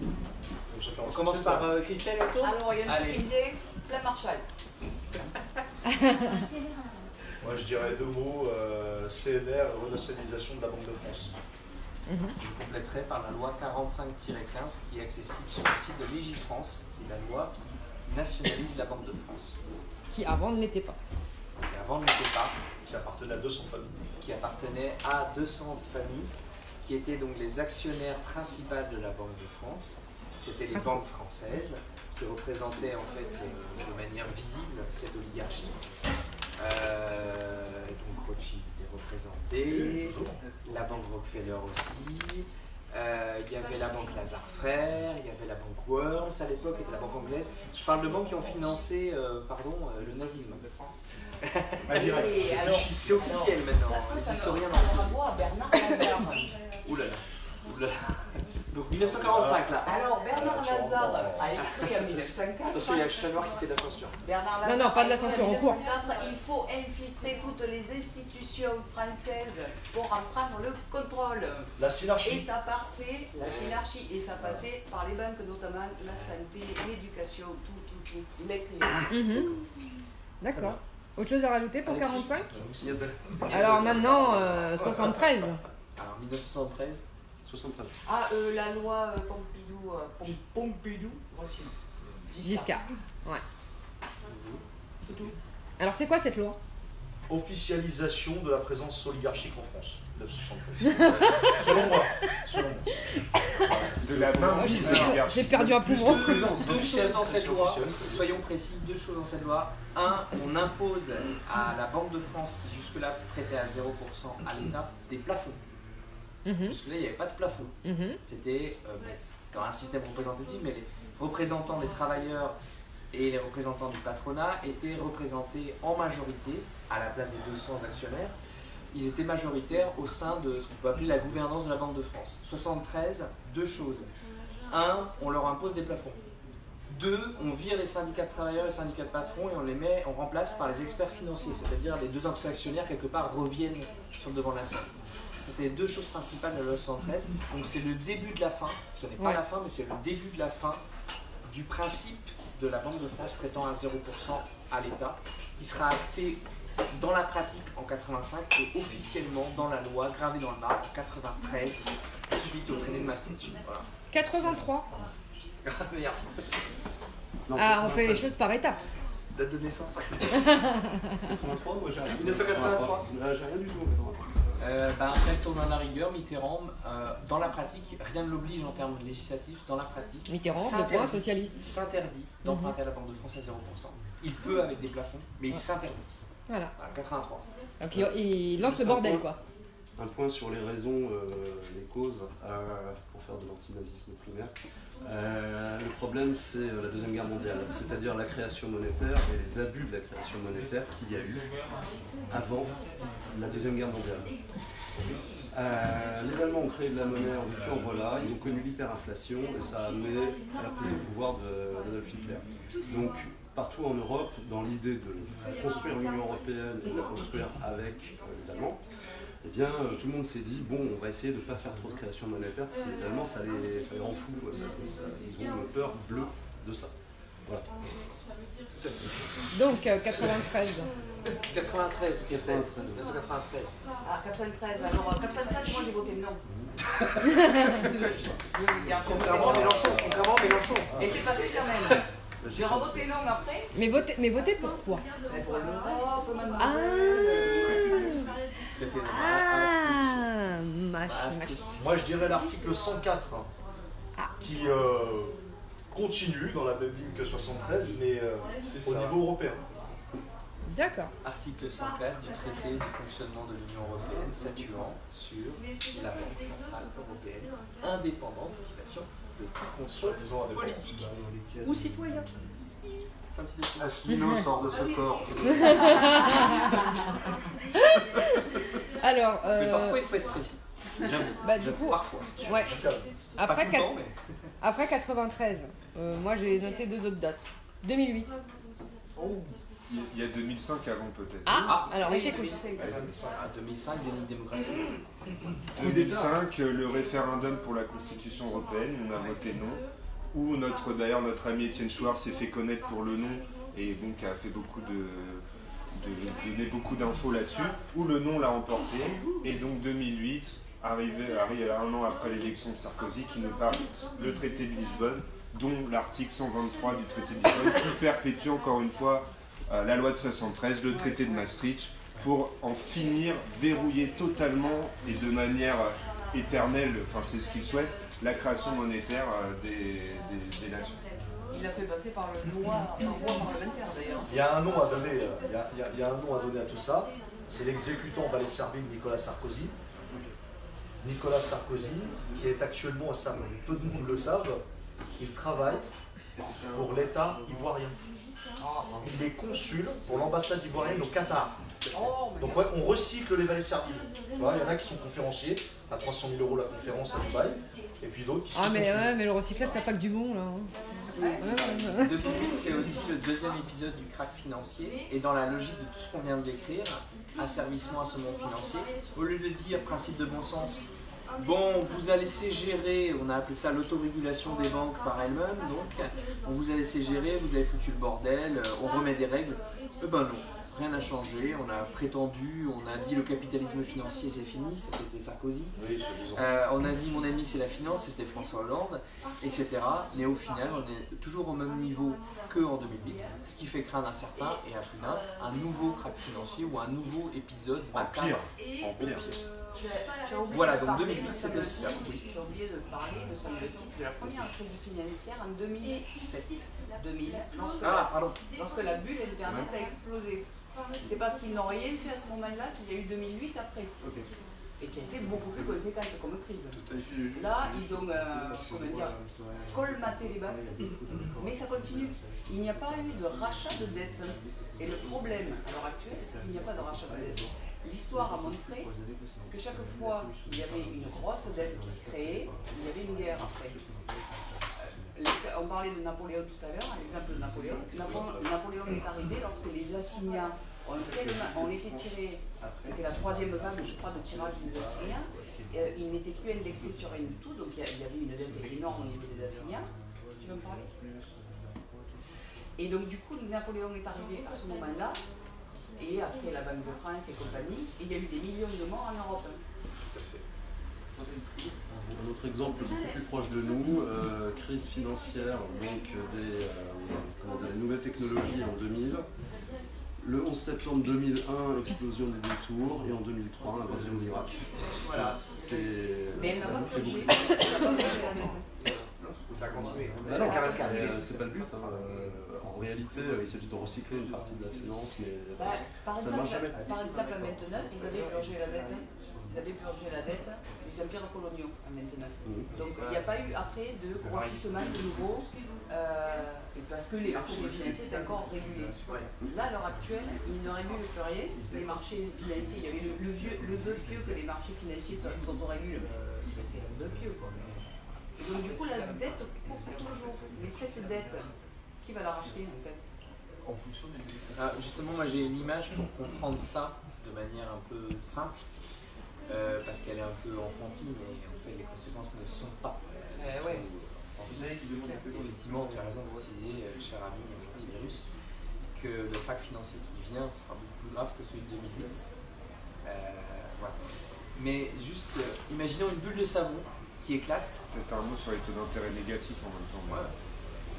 [SPEAKER 1] On commence par Christelle et Otto.
[SPEAKER 7] Alors, il y a un truc
[SPEAKER 1] Allez.
[SPEAKER 7] qui me dit plan Marshall.
[SPEAKER 3] Moi, je dirais 2 mots, CNR, renationalisation de la Banque de France.
[SPEAKER 1] Je compléterai par la loi 45-15 qui est accessible sur le site de Légifrance, qui est la loi qui nationalise la Banque de France.
[SPEAKER 2] Qui avant ne l'était pas.
[SPEAKER 1] Qui avant ne l'était pas,
[SPEAKER 3] Qui appartenait à 200 familles.
[SPEAKER 1] qui appartenait à 200 familles, qui étaient donc les actionnaires principaux de la Banque de France. C'était les banques françaises qui représentaient en fait de manière visible cette oligarchie. Donc Rothschild était représenté, la banque Rockefeller aussi. Il y avait la banque Lazare Frères, il y avait la banque Worms à l'époque, était la banque anglaise. Je parle de banques qui ont financé le nazisme.
[SPEAKER 7] Et alors,
[SPEAKER 1] C'est officiel maintenant, les historiens
[SPEAKER 7] ça me renvoie à Bernard Lazare.
[SPEAKER 1] Ouh là là, ouh là là. Donc 1945 là.
[SPEAKER 7] Alors, Bernard Lazare a écrit en 1904.
[SPEAKER 1] Attention, il y a le chat noir qui fait de la censure.
[SPEAKER 7] Bernard
[SPEAKER 2] Non, non, pas de la censure, en cours.
[SPEAKER 7] 1904, il faut infiltrer toutes les institutions françaises pour en prendre le contrôle.
[SPEAKER 3] La
[SPEAKER 7] Et
[SPEAKER 3] synarchie.
[SPEAKER 7] ça passait, la synarchie, et ça passait par les banques, notamment la santé, l'éducation, tout. Il a écrit.
[SPEAKER 2] D'accord. Autre chose à rajouter pour
[SPEAKER 1] Alexis.
[SPEAKER 2] 45?
[SPEAKER 1] Alors
[SPEAKER 2] Alors maintenant, 73.
[SPEAKER 1] Alors 1973.
[SPEAKER 5] 73.
[SPEAKER 7] Ah, la loi Pompidou, Rothschild.
[SPEAKER 2] Giscard. Ouais.
[SPEAKER 7] C'est tout.
[SPEAKER 2] Alors c'est quoi cette loi?
[SPEAKER 3] Officialisation de la présence oligarchique en France. 1973. Selon moi.
[SPEAKER 6] De la main
[SPEAKER 2] Moi,
[SPEAKER 6] mise à l'oligarchie.
[SPEAKER 2] J'ai perdu un poumon.
[SPEAKER 1] Deux choses dans cette loi,
[SPEAKER 3] officielle, c'est-
[SPEAKER 1] soyons précis, 2 choses dans cette loi. Un, on impose à la Banque de France, qui jusque-là prêtait à 0% à l'État, des plafonds.
[SPEAKER 2] Mhm,
[SPEAKER 1] Jusque-là, il n'y avait pas de plafond.
[SPEAKER 2] mhm.
[SPEAKER 1] C'était un système représentatif, mais les représentants des travailleurs et les représentants du patronat étaient représentés en majorité, à la place des 200 actionnaires. Ils étaient majoritaires au sein de ce qu'on peut appeler la gouvernance de la Banque de France. 73, 2 choses. 1, on leur impose des plafonds. 2, on vire les syndicats de travailleurs et les syndicats de patrons et on remplace par les experts financiers, c'est-à-dire les 2 actionnaires quelque part reviennent sur le devant de la scène. C'est les 2 choses principales de la loi 73. Donc c'est le début de la fin, ce n'est pas
[SPEAKER 2] Ouais.
[SPEAKER 1] la fin, mais c'est le début de la fin du principe de la Banque de France prêtant à 0% à l'État, qui sera acté dans la pratique en 85 et officiellement dans la loi, gravée dans le marbre en 93, suite au traité de Maastricht. Voilà.
[SPEAKER 2] 83.
[SPEAKER 1] Merde.
[SPEAKER 5] Non,
[SPEAKER 2] Ah, on fait les
[SPEAKER 5] 93.
[SPEAKER 2] choses par étapes.
[SPEAKER 1] Date de naissance.
[SPEAKER 5] 83, moi j'ai rien.
[SPEAKER 1] 1983.
[SPEAKER 5] J'ai rien du tout en 83.
[SPEAKER 1] Après, tourne à la rigueur, Mitterrand, dans la pratique, rien ne l'oblige en termes législatifs, dans la pratique,
[SPEAKER 2] Mitterrand, le
[SPEAKER 1] s'interdit-
[SPEAKER 2] point socialiste.
[SPEAKER 1] s'interdit d'emprunter à la Banque de France à 0%. Il peut avec des plafonds, mais il s'interdit.
[SPEAKER 2] Voilà.
[SPEAKER 1] Voilà, 83.
[SPEAKER 2] Donc il lance le bordel, quoi.
[SPEAKER 5] Un point sur les raisons, les causes, pour faire de l'antinazisme primaire. Le problème, c'est la Deuxième Guerre mondiale, c'est-à-dire la création monétaire et les abus de la création monétaire qu'il y a eu avant la Deuxième Guerre mondiale. Les Allemands ont créé de la monnaie en veux-tu, en voilà, ils ont connu l'hyperinflation et ça a amené à la prise de pouvoir d'Adolf Hitler. Donc, partout en Europe, dans l'idée de construire l'Union européenne et de la construire avec les Allemands, eh bien, tout le monde s'est dit, bon, on va essayer de ne pas faire trop de création monétaire parce que les Allemands, ça les rend fous, quoi. Ils ont une peur bleue de ça. Voilà.
[SPEAKER 2] Donc 93.
[SPEAKER 1] 93, 1993.
[SPEAKER 7] Ah, 93. Alors, 93, moi j'ai voté non.
[SPEAKER 1] Contrairement à Mélenchon.
[SPEAKER 7] Et c'est passé quand même. J'ai revoté non après.
[SPEAKER 2] Mais voter pourquoi?
[SPEAKER 7] Mais pour l'Europe, maintenant.
[SPEAKER 1] C'était
[SPEAKER 2] Ah,
[SPEAKER 1] Maastricht.
[SPEAKER 3] Moi, je dirais l'article 104
[SPEAKER 2] Ah.
[SPEAKER 3] qui continue dans la même ligne que 73, mais au niveau européen.
[SPEAKER 2] D'accord.
[SPEAKER 1] Article 104 du traité du fonctionnement de l'Union européenne statuant sur la Banque centrale européenne indépendante, citation, de toute conscience politique ou citoyen. Fin de citation.
[SPEAKER 6] Asselineau sort de ce corps.
[SPEAKER 2] Alors,
[SPEAKER 1] Mais parfois il faut être précis. J'avoue.
[SPEAKER 2] bah, du coup,
[SPEAKER 1] Parfois.
[SPEAKER 2] ouais.
[SPEAKER 1] Pas
[SPEAKER 2] Après,
[SPEAKER 1] tout le temps, mais.
[SPEAKER 2] après 93, moi j'ai noté 2 autres dates. 2008.
[SPEAKER 7] Oh.
[SPEAKER 6] Il y a 2005 avant peut-être.
[SPEAKER 2] Ah, alors on
[SPEAKER 7] Oui,
[SPEAKER 2] t'écoute.
[SPEAKER 7] 2005, quand même.
[SPEAKER 1] 2005, bien une démocratie.
[SPEAKER 6] 2005, le référendum pour la Constitution européenne, on a voté non. Où d'ailleurs notre ami Étienne Chouard s'est fait connaître pour le non et donc a fait beaucoup donné beaucoup d'infos là-dessus. Où le non l'a emporté et donc 2008 arrive un an après l'élection de Sarkozy qui nous parle le traité de Lisbonne, dont l'article 123 du traité de Lisbonne qui perpétue encore une fois la loi de 73, le traité de Maastricht, pour en finir, verrouiller totalement et de manière éternelle, enfin c'est ce qu'il souhaite, la création monétaire des nations.
[SPEAKER 7] Il l'a fait passer par le loi parlementaire d'ailleurs.
[SPEAKER 8] Il y a un nom à donner, il y a un nom à donner à tout ça, c'est l'exécutant balai servile Nicolas Sarkozy. Nicolas Sarkozy, qui est actuellement, ça peu de monde le savent, il travaille pour l'État ivoirien. Il est consul pour l'ambassade ivoirienne au Qatar. Donc ouais, on recycle les valets serviles. Il y en a qui sont conférenciers, à 300 000 € la conférence à Dubaï, et puis d'autres qui sont consuls.
[SPEAKER 2] Mais le recyclage, ça pas que du bon là.
[SPEAKER 1] 2008, c'est aussi le deuxième épisode du crack financier, et dans la logique de tout ce qu'on vient de décrire, asservissement à ce monde financier, au lieu de dire principe de bon sens, bon, on vous a laissé gérer, on a appelé ça l'autorégulation des banques par elles-mêmes, donc on vous a laissé gérer, vous avez foutu le bordel, on remet des règles. Ben non, rien n'a changé, on a prétendu, on a dit le capitalisme financier c'est fini, c'était Sarkozy.
[SPEAKER 8] Oui,
[SPEAKER 1] On a dit mon ennemi c'est la finance, c'était François Hollande, etc. Mais au final, on est toujours au même niveau qu'en 2008, ce qui fait craindre un certain, et à plus d'un, un nouveau crack financier ou un nouveau épisode bancaire.
[SPEAKER 6] En pire.
[SPEAKER 7] Tu as oublié
[SPEAKER 1] Voilà,
[SPEAKER 7] de
[SPEAKER 1] donc
[SPEAKER 7] parler,
[SPEAKER 1] 2008,
[SPEAKER 7] me
[SPEAKER 1] c'était aussi ça.
[SPEAKER 7] semble-t-il, tu as oublié de parler, me semble-t-il, de la première crise financière en 2007. 2000, lorsque la bulle Internet a explosé. C'est parce qu'ils n'ont rien fait à ce moment-là qu'il y a eu 2008 après. Et qui a été beaucoup plus conséquente comme crise. Là, ils ont colmaté les banques, mais ça continue. Il n'y a pas eu de rachat de dette. Et le problème à l'heure actuelle, c'est qu'il n'y a pas de rachat de dette. L'histoire a montré que chaque fois qu'il y avait une grosse dette qui se créait, il y avait une guerre après. On parlait de Napoléon tout à l'heure, l'exemple de Napoléon. Napoléon est arrivé lorsque les assignats ont été tirés, c'était la troisième vague, je crois, de tirage des assignats. Ils n'étaient plus indexés sur rien du tout, donc il y avait une dette énorme au niveau des assignats. Tu veux me parler? Et donc du coup, Napoléon est arrivé à ce moment-là, et après la Banque de France et compagnie, il y a eu des millions de morts en Europe.
[SPEAKER 5] Un autre exemple beaucoup plus proche de nous, crise financière, donc des nouvelles technologies en 2000. Le 11 septembre 2001, explosion des détours, et en 2003, invasion de l'Irak.
[SPEAKER 7] Voilà. Mais elle n'a pas purgé.
[SPEAKER 8] Ça a continué.
[SPEAKER 5] Ah non, c'est pas le but. En réalité, il s'agit de recycler une partie de la finance, mais
[SPEAKER 7] par
[SPEAKER 5] ça ne marche jamais.
[SPEAKER 7] Par exemple, à 29, ils avaient purgé la dette. Ils avaient purgé la dette des empires coloniaux à 29. Donc il n'y a pas eu après de grossissement de nouveau, parce que les marchés financiers étaient encore régulés. Là, à l'heure actuelle, ils ne régulent plus rien. Les marchés financiers, il y avait le vœu pieux que les marchés financiers s'autorégulent. C'est un vœu pieux, quoi. Et donc du coup, la dette court toujours. Mais cette dette, qui va la racheter en fait?
[SPEAKER 1] En fonction des justement, moi j'ai une image pour comprendre ça de manière un peu simple, parce qu'elle est un peu enfantine et en fait les conséquences ne sont pas. Effectivement, tu as raison de préciser, cher ami antivirus, que le crack financier qui vient sera beaucoup plus grave que celui de 2008. Voilà. Mais juste, imaginons une bulle de savon qui éclate.
[SPEAKER 6] Peut-être un mot sur les taux d'intérêt négatifs en même temps.
[SPEAKER 1] Voilà.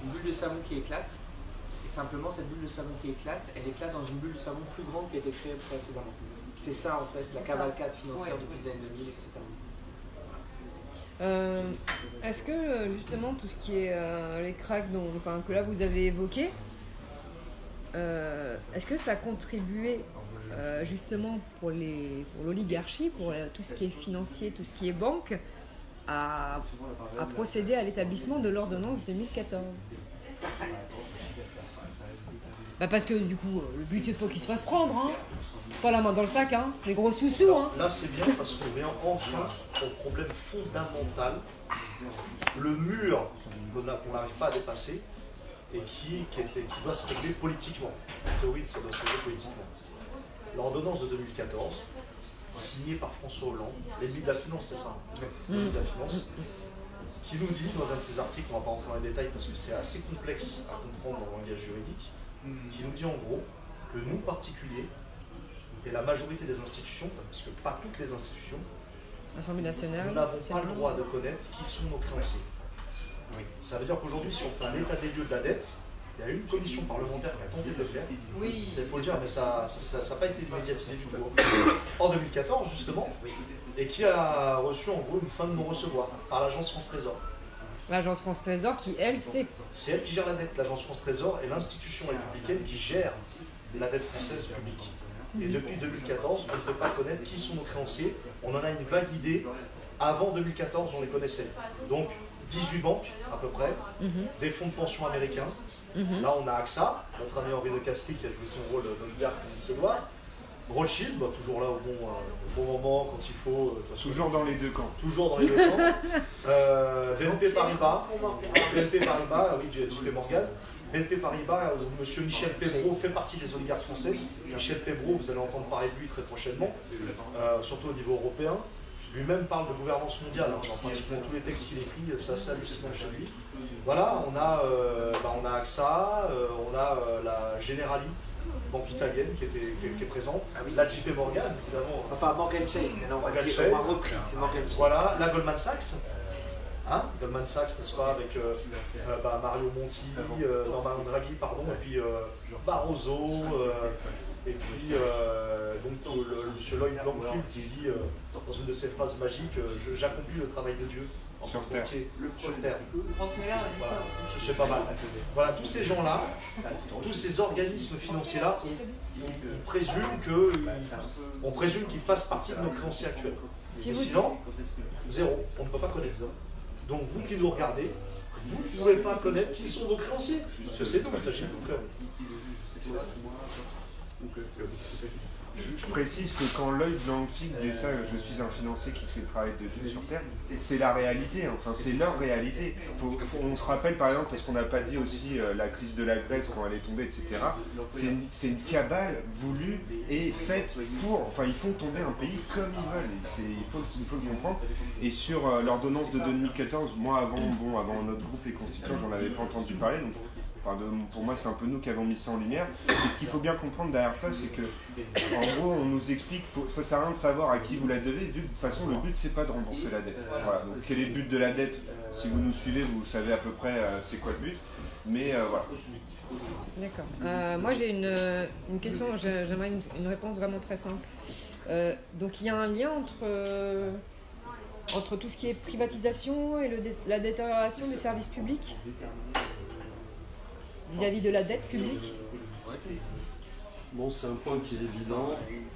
[SPEAKER 1] Une bulle de savon qui éclate, et simplement cette bulle de savon qui éclate, elle éclate dans une bulle de savon plus grande qui a été créée précédemment. C'est ça en fait, la cavalcade financière depuis les années 2000, etc.
[SPEAKER 2] Est-ce que justement tout ce qui est les cracks que là vous avez évoqué, est-ce que ça a contribué justement pour l'oligarchie, pour tout ce qui est financier, tout ce qui est banque, à procéder à l'établissement de l'ordonnance 2014? Parce que du coup, le but c'est pas qu'il se fasse prendre, hein. Pas la main dans le sac, hein. Les gros sous-sous, hein.
[SPEAKER 8] Là c'est bien parce qu'on vient enfin au problème fondamental, le mur qu'on n'arrive pas à dépasser, et qui doit se régler politiquement. En théorie, ça doit se régler politiquement. L'ordonnance de 2014, signée par François Hollande, l'ennemi de la finance, c'est ça, l'ennemi de la finance, qui nous dit dans un de ses articles, on ne va pas rentrer dans les détails parce que c'est assez complexe à comprendre dans le langage juridique, qui nous dit en gros que nous, particuliers, et la majorité des institutions, parce que pas toutes les institutions,
[SPEAKER 2] L'Assemblée nationale,
[SPEAKER 8] nous n'avons pas le droit de connaître qui sont nos créanciers. Ça veut dire qu'aujourd'hui, si on fait un état des lieux de la dette, il y a une commission parlementaire qui a tenté de le faire.
[SPEAKER 7] Oui.
[SPEAKER 8] Il faut le dire, mais ça n'a pas été médiatisé du tout. En 2014, justement, et qui a reçu en gros une fin de non-recevoir par l'agence France Trésor.
[SPEAKER 2] L'agence France Trésor qui, elle, sait.
[SPEAKER 8] C'est elle qui gère la dette. L'agence France Trésor est l'institution républicaine qui gère la dette française publique. Et depuis 2014, on ne peut pas connaître qui sont nos créanciers. On en a une vague idée. Avant 2014, on les connaissait. Donc, 18 banques, à peu près, des fonds de pension américains. Là, on a AXA, notre ami Henri de Castries qui a joué son rôle d'oligarque comme il se doit. Rothschild, toujours là au bon moment, quand il faut.
[SPEAKER 6] Toujours dans les deux camps.
[SPEAKER 8] Toujours dans les deux camps. BNP Paribas, oui, JP Morgan. BNP Paribas, où M. Michel Pébro fait partie des oligarques français. Michel Pébro, vous allez entendre parler de lui très prochainement, surtout au niveau européen. Lui-même parle de gouvernance mondiale, dans pratiquement tous les textes qu'il écrit, c'est assez hallucinant chez lui. Voilà, on a AXA, on a la Generali, banque italienne qui est présente, la JP Morgan, évidemment.
[SPEAKER 1] Enfin, Morgan Chase, mais non,
[SPEAKER 8] Morgan
[SPEAKER 1] on va repris, c'est Morgan Chase.
[SPEAKER 8] Voilà, la Goldman Sachs. Goldman Sachs, n'est-ce pas, avec Mario Monti, Mario Draghi, pardon, et puis Barroso, et puis donc M. Lloyd Blankfield qui dit dans une de ses phrases magiques j'accomplis le travail de Dieu en
[SPEAKER 6] sur
[SPEAKER 8] tant
[SPEAKER 6] terre.
[SPEAKER 8] qu'entier, sur terre.
[SPEAKER 7] Voilà.
[SPEAKER 8] C'est pas mal. Voilà, tous ces gens-là, tous ces organismes financiers-là, on présume qu'ils fassent partie de nos créanciers actuels. Et sinon, zéro, on ne peut pas connaître ça. Donc vous qui nous regardez, vous ne pouvez pas connaître qui sont vos créanciers. Parce que c'est nous, il s'agit de nous.
[SPEAKER 6] Je précise que quand Lloyd Blankfield dit ça, je suis un financier qui fait le travail de Dieu sur Terre, c'est la réalité, enfin c'est leur réalité. On se rappelle par exemple, parce qu'on n'a pas dit aussi la crise de la Grèce quand elle est tombée, etc. C'est une cabale voulue et faite pour, enfin ils font tomber un pays comme ils veulent. Il faut le comprendre. Et sur l'ordonnance de 2014, moi avant notre groupe Les Constituants, j'en avais pas entendu parler. Donc, pour moi, c'est un peu nous qui avons mis ça en lumière. Et ce qu'il faut bien comprendre derrière ça, c'est que, en gros, on nous explique, ça sert à rien de savoir à qui vous la devez, vu que de toute façon, le but, c'est pas de rembourser la dette. Voilà. Donc, quel est le but de la dette? Si vous nous suivez, vous savez à peu près c'est quoi le but. Mais voilà.
[SPEAKER 2] D'accord. Moi, j'ai une question, j'aimerais une réponse vraiment très simple. Donc, il y a un lien entre tout ce qui est privatisation et la détérioration des services publics vis-à-vis de la dette publique?
[SPEAKER 5] Bon, c'est un point qui est évident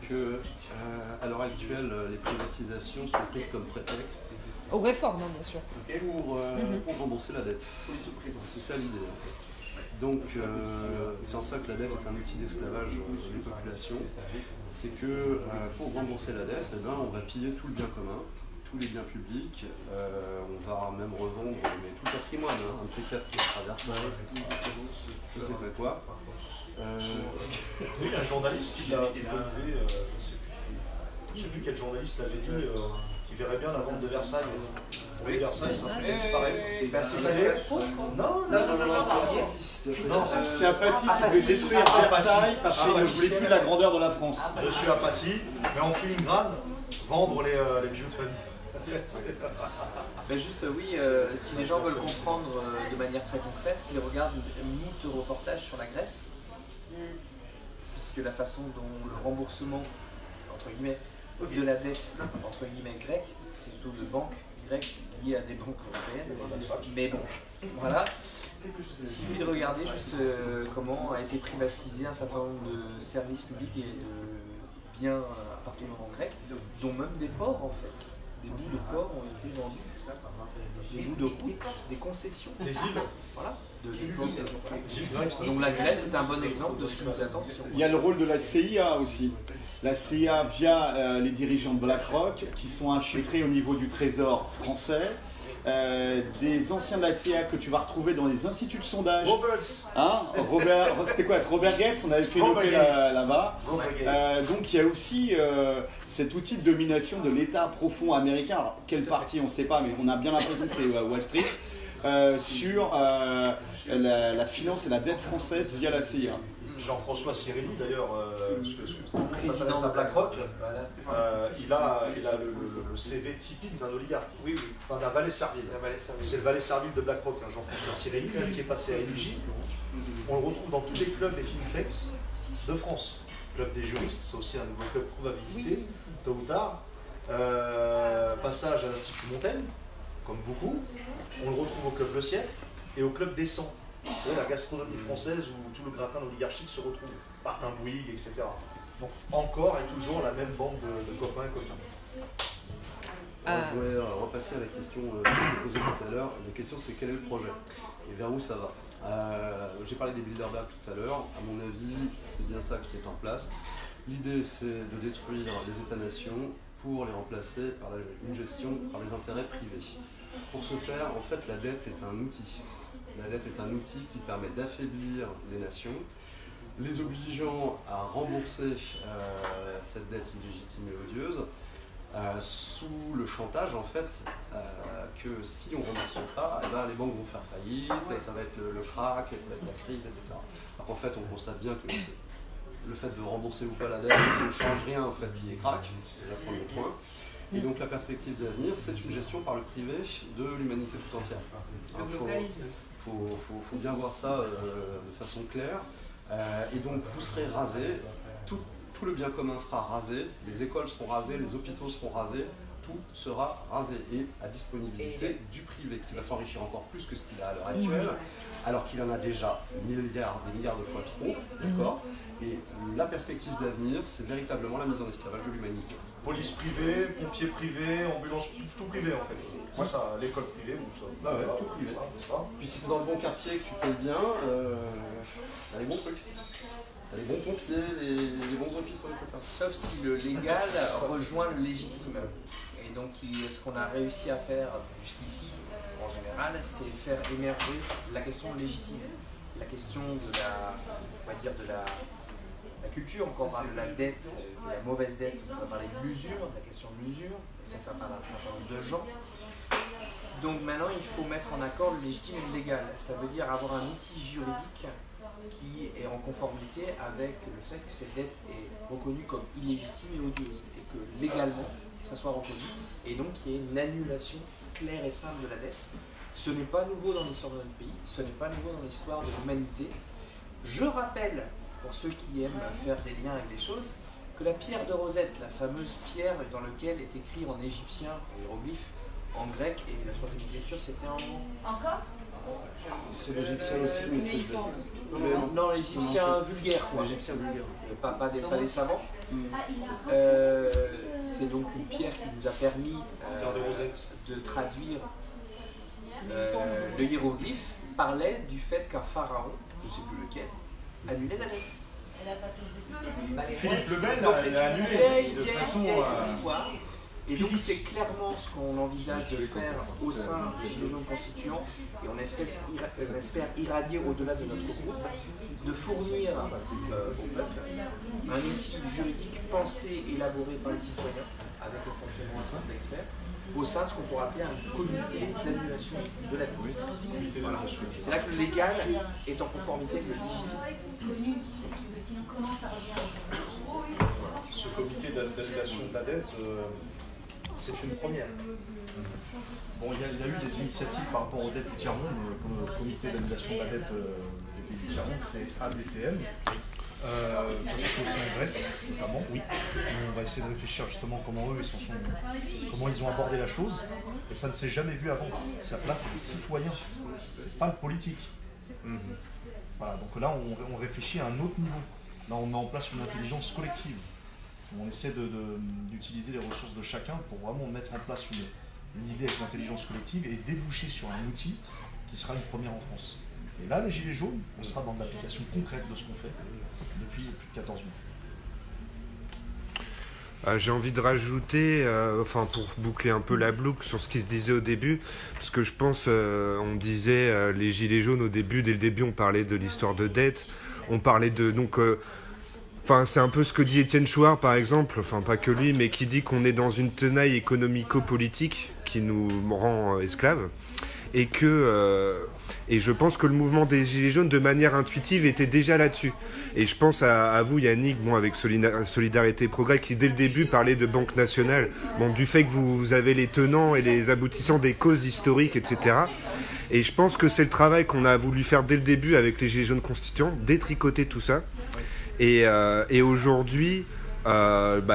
[SPEAKER 5] que à l'heure actuelle, les privatisations sont prises comme prétexte
[SPEAKER 2] aux réformes, bien sûr,
[SPEAKER 5] pour rembourser la dette. C'est ça l'idée. Donc, c'est en ça que la dette est un outil d'esclavage des populations. C'est que pour rembourser la dette, on va piller tout le bien commun, tous les biens publics, on va même revendre mais tout le patrimoine, un de ces quatre, c'est Traversailles, je sais pas quoi.
[SPEAKER 8] Oui, un journaliste qui l'a préconisé, je ne sais plus quel journaliste l'avait dit, qui verrait bien la vente de Versailles. Oui, Versailles, ça fait disparaître. Non,
[SPEAKER 4] c'est Apathy qui voulait détruire Versailles parce qu'il ne voulait plus la grandeur de la France.
[SPEAKER 8] Je suis Apathy, mais en filigrane, vendre les bijoux de famille.
[SPEAKER 1] Ben juste oui, si les gens veulent comprendre de manière très concrète, qu'ils regardent moult reportages sur la Grèce, puisque la façon dont le remboursement entre guillemets de la dette entre guillemets grecque, parce que c'est surtout de banques grecques liées à des banques européennes, mais bon, voilà. Il suffit de regarder juste comment a été privatisé un certain nombre de services publics et de biens appartenant aux Grecs, dont même des ports en fait. Des bouts de ports ont été vendus, des bouts de route, des concessions.
[SPEAKER 8] Des îles.
[SPEAKER 1] Voilà. Donc la Grèce est un bon exemple de ce qui nous attend.
[SPEAKER 4] Il y a le rôle de la CIA aussi. La CIA via les dirigeants de BlackRock qui sont infiltrés au niveau du trésor français des anciens de la CA que tu vas retrouver dans les instituts de sondage.
[SPEAKER 8] Roberts.
[SPEAKER 4] Hein, c'était quoi? Robert Gates, on avait fait une OP là-bas. Donc il y a aussi cet outil de domination de l'État profond américain. Alors quelle partie on ne sait pas, mais on a bien l'impression que c'est Wall Street. Sur la finance et la dette française via la CIA.
[SPEAKER 8] Jean-François Cirelli, d'ailleurs, s'intéresse à BlackRock. Il a le CV typique d'un oligarque, enfin d'un valet servile. C'est le valet servile de BlackRock, hein, Jean-François Cirelli, qui est passé à LJ. On le retrouve dans tous les clubs des think tanks de France. Club des juristes, c'est aussi un nouveau club qu'on va visiter, tôt ou tard. Passage à l'Institut Montaigne, comme beaucoup. On le retrouve au club Le Siècle et au club des 100. La gastronomie française où tout le gratin oligarchique se retrouve, Martin Bouygues, etc. Donc encore et toujours la même bande de copains et copines.
[SPEAKER 5] Je voulais repasser à la question que j'ai posée tout à l'heure. La question c'est quel est le projet et vers où ça va. J'ai parlé des Bilderberg tout à l'heure. À mon avis, c'est bien ça qui est en place. L'idée c'est de détruire les États-nations pour les remplacer par une gestion par les intérêts privés. Pour ce faire, en fait, la dette est un outil. La dette est un outil qui permet d'affaiblir les nations, les obligeant à rembourser cette dette illégitime et odieuse, sous le chantage en fait que si on ne rembourse pas, les banques vont faire faillite, ça va être le crack, ça va être la crise, etc. Alors en fait, on constate bien que le fait de rembourser ou pas la dette ne change rien au fait qu'il y ait crack, c'est déjà le premier point. Et donc la perspective d'avenir, c'est une gestion par le privé de l'humanité tout entière. Il faut bien voir ça de façon claire. Et donc vous serez rasés, tout le bien commun sera rasé, les écoles seront rasées, les hôpitaux seront rasés, tout sera rasé et à disponibilité du privé qui va s'enrichir encore plus que ce qu'il a à l'heure actuelle, alors qu'il en a déjà des milliards de fois trop, d'accord. Et la perspective d'avenir, c'est véritablement la mise en esclavage de l'humanité.
[SPEAKER 8] Police privée, pompiers privés, ambulance, tout privé en fait. Moi ça, l'école privée,
[SPEAKER 5] tout privé. Puis si tu es dans le bon quartier, que tu payes bien, t'as les bons trucs. T'as les bons pompiers, les bons hôpitaux, etc.
[SPEAKER 1] Sauf si le légal rejoint le légitime. Et donc ce qu'on a réussi à faire jusqu'ici, en général, c'est faire émerger la question légitime. La question de la culture, encore on parle de la dette, de la mauvaise dette, on va parler de l'usure, de la question de l'usure, et ça parle à un certain nombre de gens. Donc maintenant il faut mettre en accord le légitime et le légal. Ça veut dire avoir un outil juridique qui est en conformité avec le fait que cette dette est reconnue comme illégitime et odieuse, et que légalement ça soit reconnu, et donc qu'il y ait une annulation claire et simple de la dette. Ce n'est pas nouveau dans l'histoire de notre pays, ce n'est pas nouveau dans l'histoire de l'humanité. Je rappelle, pour ceux qui aiment faire des liens avec les choses, que la pierre de Rosette, la fameuse pierre dans laquelle est écrit en égyptien, en hiéroglyphe, en grec, et la troisième écriture c'était en...
[SPEAKER 7] Encore?
[SPEAKER 5] C'est l'égyptien aussi, mais c'est...
[SPEAKER 1] Non, l'égyptien vulgaire.
[SPEAKER 5] L'égyptien vulgaire.
[SPEAKER 1] Pas des savants. C'est donc une pierre qui nous a permis de traduire le hiéroglyphe, parlait du fait qu'un pharaon, je ne sais plus lequel, annulait la dette.
[SPEAKER 8] Philippe le Bel
[SPEAKER 1] a
[SPEAKER 8] annulé de façon
[SPEAKER 1] histoire. Et donc c'est clairement ce qu'on envisage de faire au sein des Gilets jaunes constituants, et on espère irradier au-delà de notre groupe, de fournir au peuple un outil juridique pensé, élaboré par les citoyens, avec le fonctionnement de l'expert, au sein de ce qu'on pourrait appeler un comité d'annulation de la dette. Voilà. C'est là que le légal est en conformité avec le légitime.
[SPEAKER 8] Ce comité d'annulation de la dette, c'est une première. Bon, il y a eu des initiatives par rapport aux dettes du tiers-monde, comme le comité d'annulation de la dette des pays du tiers-monde, c'est ABTM. Ça se fait aussi en Grèce, notamment, oui. On va essayer de réfléchir justement comment ils ont abordé la chose. Et ça ne s'est jamais vu avant. C'est la place des citoyens, c'est pas le politique. Voilà, donc là, on réfléchit à un autre niveau. Là, on met en place une intelligence collective. On essaie d'utiliser les ressources de chacun pour vraiment mettre en place une idée avec l'intelligence collective et déboucher sur un outil qui sera une première en France. Et là, les Gilets jaunes, on sera dans l'application concrète de ce qu'on fait depuis plus de 14 mois.
[SPEAKER 6] J'ai envie de rajouter, pour boucler un peu la boucle sur ce qui se disait au début, parce que je pense, on disait les gilets jaunes au début, dès le début on parlait de l'histoire de dette, on parlait de... c'est un peu ce que dit Étienne Chouard par exemple, pas que lui, mais qui dit qu'on est dans une tenaille économico-politique qui nous rend esclaves, et je pense que le mouvement des Gilets jaunes, de manière intuitive, était déjà là-dessus. Et je pense à vous, Yannick, avec Solidarité et Progrès, qui dès le début parlait de banque nationale, du fait que vous avez les tenants et les aboutissants des causes historiques, etc. Et je pense que c'est le travail qu'on a voulu faire dès le début avec les Gilets jaunes constituants, détricoter tout ça. Et aujourd'hui...